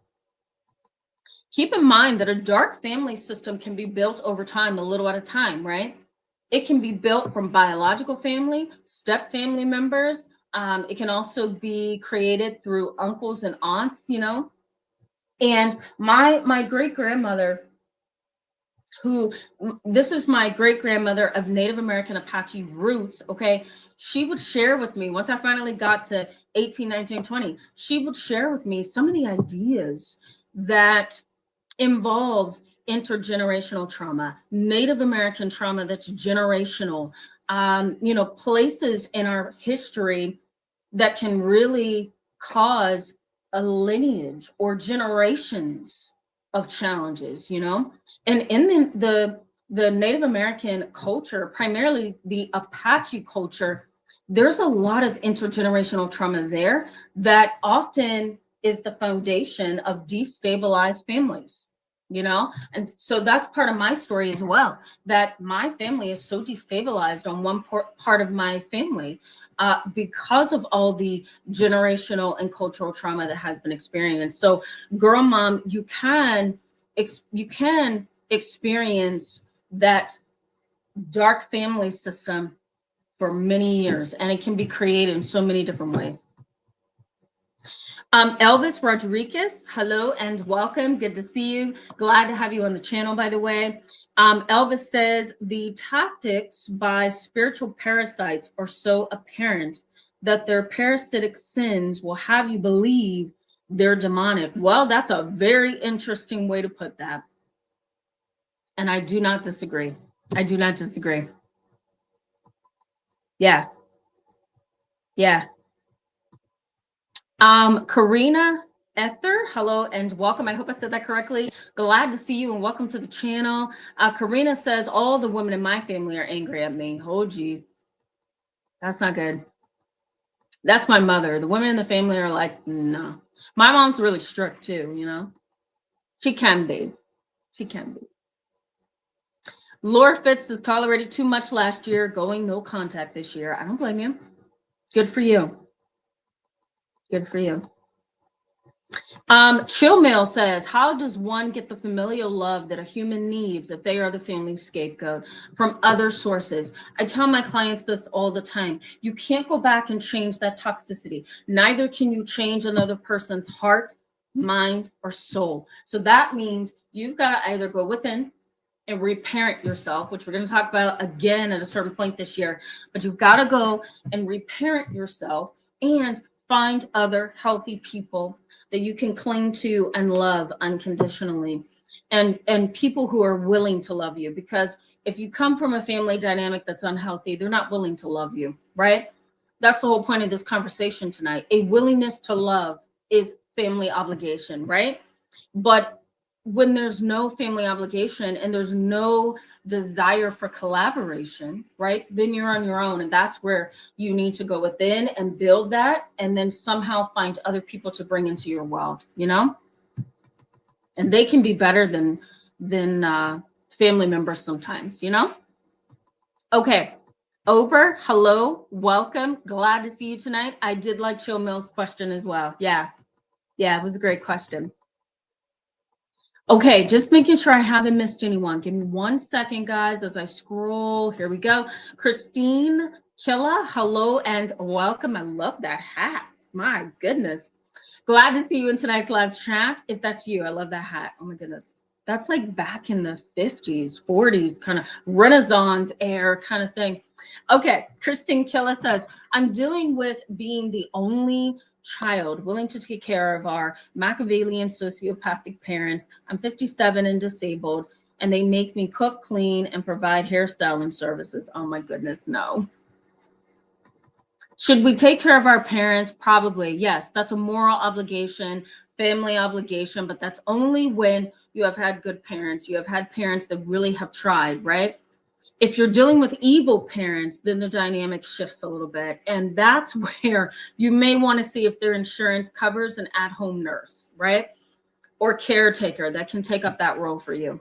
keep in mind that a dark family system can be built over time, a little at a time, right? It can be built from biological family, step family members. It can also be created through uncles and aunts, you know. And my great grandmother, this is my great grandmother of Native American Apache roots. Okay, she would share with me once I finally got to 18, 19, 20. She would share with me some of the ideas that involved intergenerational trauma, Native American trauma that's generational, you know, places in our history that can really cause a lineage or generations of challenges, you know. And in the Native American culture, primarily the Apache culture, there's a lot of intergenerational trauma there that often is the foundation of destabilized families, you know. And so that's part of my story as well, that my family is so destabilized on one part of my family because of all the generational and cultural trauma that has been experienced. So Girl Mom, you can experience that dark family system for many years, and it can be created in so many different ways. Elvis Rodriguez, hello and welcome. Good to see you. Glad to have you on the channel, by the way. Elvis says, the tactics by spiritual parasites are so apparent that their parasitic sins will have you believe they're demonic. Well, that's a very interesting way to put that. And I do not disagree. I do not disagree. Yeah. Yeah. Karina Ether, hello and welcome. I hope I said that correctly. Glad to see you and welcome to the channel. Karina says, all the women in my family are angry at me. Oh, geez. That's not good. That's my mother. The women in the family are like, no. My mom's really strict too, you know. She can be. She can be. Laura Fitz has tolerated too much last year, going no contact this year. I don't blame you. Good for you. Good for you. Chill Mail says, how does one get the familial love that a human needs if they are the family scapegoat from other sources? I tell my clients this all the time. You can't go back and change that toxicity. Neither can you change another person's heart, mind, or soul. So that means you've got to either go within and reparent yourself, which we're going to talk about again at a certain point this year, but you've got to go and reparent yourself and find other healthy people that you can cling to and love unconditionally, and people who are willing to love you. Because if you come from a family dynamic that's unhealthy, they're not willing to love you, right? That's the whole point of this conversation tonight. A willingness to love is family obligation, right? But when there's no family obligation and there's no desire for collaboration, right, then you're on your own. And that's where you need to go within and build that, and then somehow find other people to bring into your world, you know? And they can be better than family members sometimes, you know? Okay. Ober, hello, welcome. Glad to see you tonight. I did like Chill Mill's question as well. Yeah, it was a great question. Okay, just making sure I haven't missed anyone. Give me 1 second, guys, as I scroll. Here we go. Christine Killa, hello and welcome. I love that hat. My goodness. Glad to see you in tonight's live chat. If that's you, I love that hat. Oh my goodness. That's like back in the 50s, 40s, kind of Renaissance era kind of thing. Okay, Christine Killa says, I'm dealing with being the only child willing to take care of our Machiavellian sociopathic parents. I'm 57 and disabled, and they make me cook, clean, and provide hairstyling services. Oh my goodness, no. Should we take care of our parents? Probably, yes. That's a moral obligation, family obligation, but that's only when you have had good parents. You have had parents that really have tried, right? If you're dealing with evil parents, then the dynamic shifts a little bit. And that's where you may want to see if their insurance covers an at-home nurse, right? Or caretaker that can take up that role for you.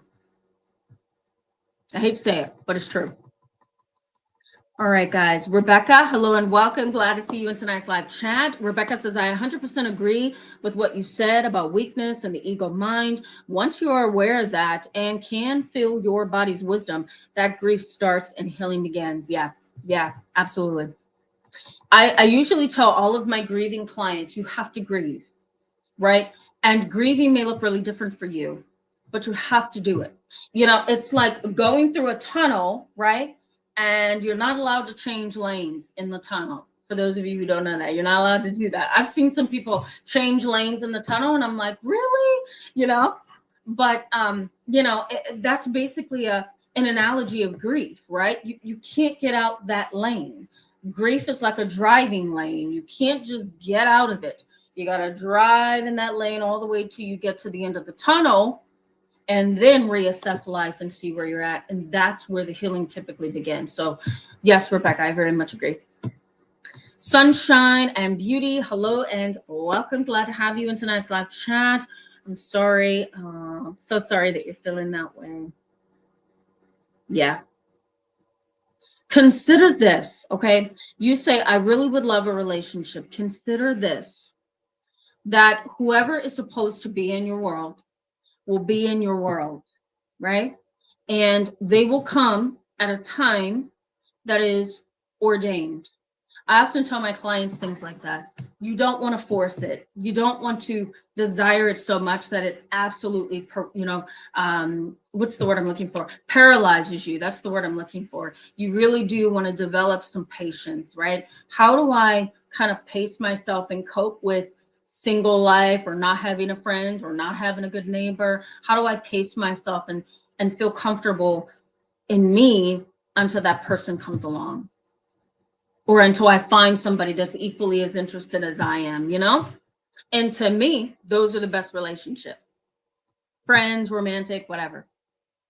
I hate to say it, but it's true. All right, guys. Rebecca, hello and welcome. Glad to see you in tonight's live chat. Rebecca says, I 100% agree with what you said about weakness and the ego mind. Once you are aware of that and can feel your body's wisdom, that grief starts and healing begins. Yeah, absolutely. I usually tell all of my grieving clients, you have to grieve, right? And grieving may look really different for you, but you have to do it. You know, it's like going through a tunnel, right? And you're not allowed to change lanes in the tunnel. For those of you who don't know that, you're not allowed to do that. I've seen some people change lanes in the tunnel and I'm like, really? You know, but, that's basically an analogy of grief, right? You can't get out that lane. Grief is like a driving lane. You can't just get out of it. You got to drive in that lane all the way till you get to the end of the tunnel, and then reassess life and see where you're at. And that's where the healing typically begins. So yes, Rebecca, I very much agree. Sunshine and Beauty, hello and welcome. Glad to have you in tonight's live chat. I'm sorry. So sorry that you're feeling that way. Yeah. Consider this, okay? You say, I really would love a relationship. Consider this, that whoever is supposed to be in your world will be in your world, right? And they will come at a time that is ordained. I often tell my clients things like that. You don't want to force it. You don't want to desire it so much that it absolutely, what's the word I'm looking for? Paralyzes you. That's the word I'm looking for. You really do want to develop some patience, right? How do I kind of pace myself and cope with single life, or not having a friend, or not having a good neighbor? How do I pace myself and feel comfortable in me until that person comes along, or until I find somebody that's equally as interested as I am, you know? And to me, those are the best relationships. Friends, romantic, whatever.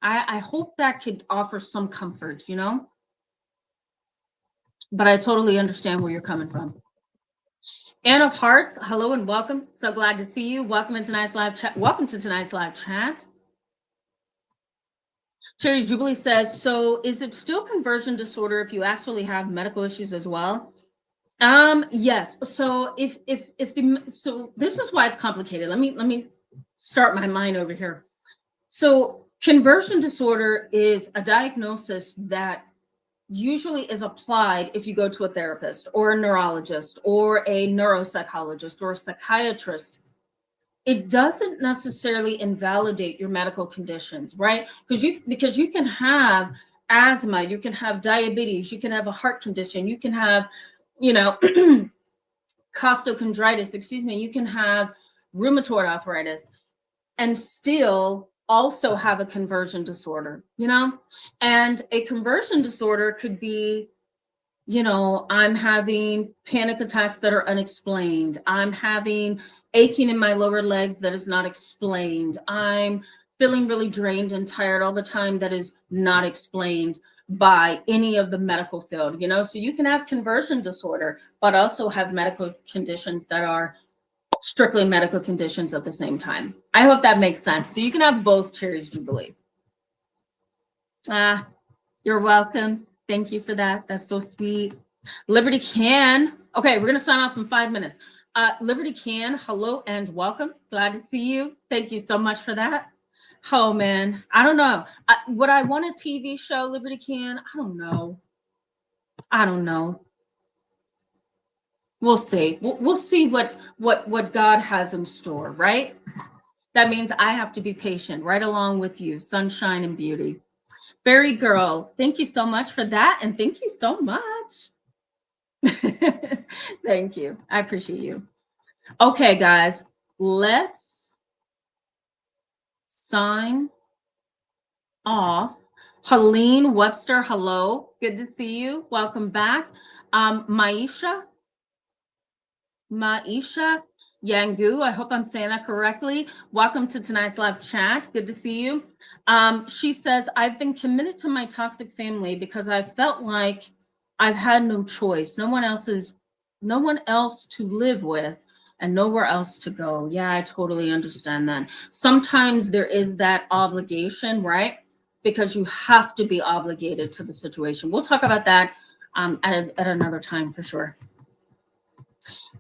I hope that could offer some comfort, you know? But I totally understand where you're coming from. Anne of Hearts, hello and welcome. So glad to see you. Welcome to tonight's live chat. Welcome to tonight's live chat. Cherry Jubilee says, so is it still conversion disorder if you actually have medical issues as well? Yes. So so this is why it's complicated. Let me start my mind over here. So conversion disorder is a diagnosis that usually is applied if you go to a therapist or a neurologist or a neuropsychologist or a psychiatrist. It doesn't necessarily invalidate your medical conditions, right? Because you can have asthma, you can have diabetes, you can have a heart condition, you can have, you know, costochondritis, excuse me, you can have rheumatoid arthritis and still also have a conversion disorder, And a conversion disorder could be, I'm having panic attacks that are unexplained. I'm having aching in my lower legs that is not explained. I'm feeling really drained and tired all the time that is not explained by any of the medical field, So you can have conversion disorder, but also have medical conditions that are strictly medical conditions at the same time. I hope that makes sense. So you can have both cherries jubilee. You're welcome. Thank you for that. That's so sweet. Liberty Can. Okay, we're going to sign off in 5 minutes. Liberty Can, hello and welcome. Glad to see you. Thank you so much for that. Oh, man. I don't know. Would I want a TV show, Liberty Can? I don't know. We'll see. We'll see what God has in store, right? That means I have to be patient right along with you. Sunshine and beauty. Fairy girl, thank you so much for that. And thank you so much. Thank you. I appreciate you. Okay, guys, let's sign off. Helene Webster, hello. Good to see you. Welcome back. Maisha Yangu, I hope I'm saying that correctly. Welcome to tonight's live chat. Good to see you. She says, I've been committed to my toxic family because I felt like I've had no choice. No one else to live with and nowhere else to go. Yeah, I totally understand that. Sometimes there is that obligation, right? Because you have to be obligated to the situation. We'll talk about that at another time for sure.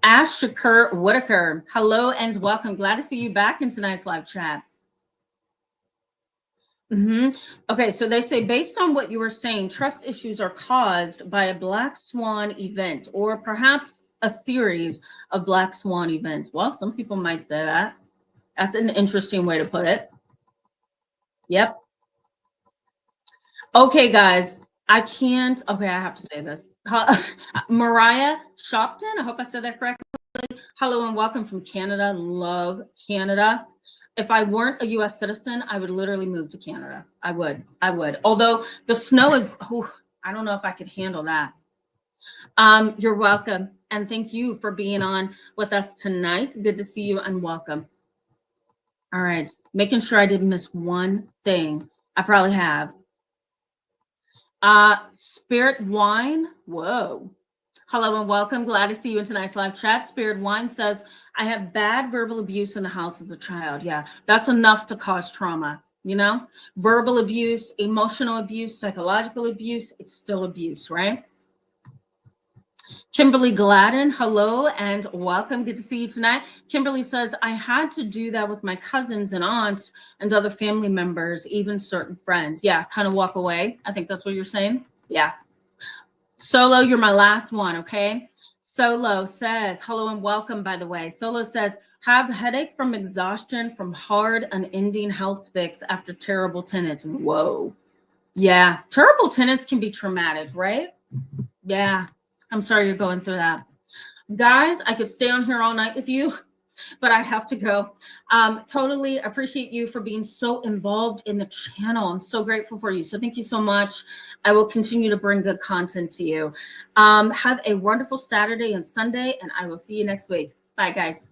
Ash Shakur Whitaker, hello and welcome. Glad to see you back in tonight's live chat. Okay, so they say, based on what you were saying, trust issues are caused by a black swan event or perhaps a series of black swan events. Well, some people might say that. That's an interesting way to put it. Yep. Okay, guys. I have to say this. Mariah Shopton, I hope I said that correctly. Hello and welcome from Canada. Love Canada. If I weren't a U.S. citizen, I would literally move to Canada. I would. Although the snow is, I don't know if I could handle that. You're welcome. And thank you for being on with us tonight. Good to see you and welcome. All right. Making sure I didn't miss one thing. I probably have. Spirit Wine. Whoa. Hello and welcome. Glad to see you in tonight's live chat. Spirit Wine says, I have bad verbal abuse in the house as a child. Yeah, that's enough to cause trauma, Verbal abuse, emotional abuse, psychological abuse, it's still abuse, right? Kimberly Gladden, hello and welcome. Good to see you tonight. Kimberly says, I had to do that with my cousins and aunts and other family members, even certain friends. Yeah, kind of walk away. I think that's what you're saying. Yeah. Solo, you're my last one, okay? Solo says, hello and welcome, by the way. Solo says, have headache from exhaustion from hard, unending house fix after terrible tenants. Whoa. Yeah, terrible tenants can be traumatic, right? Yeah, I'm sorry you're going through that. Guys, I could stay on here all night with you, but I have to go. Totally appreciate you for being so involved in the channel. I'm so grateful for you. So thank you so much. I will continue to bring good content to you. Have a wonderful Saturday and Sunday, and I will see you next week. Bye, guys.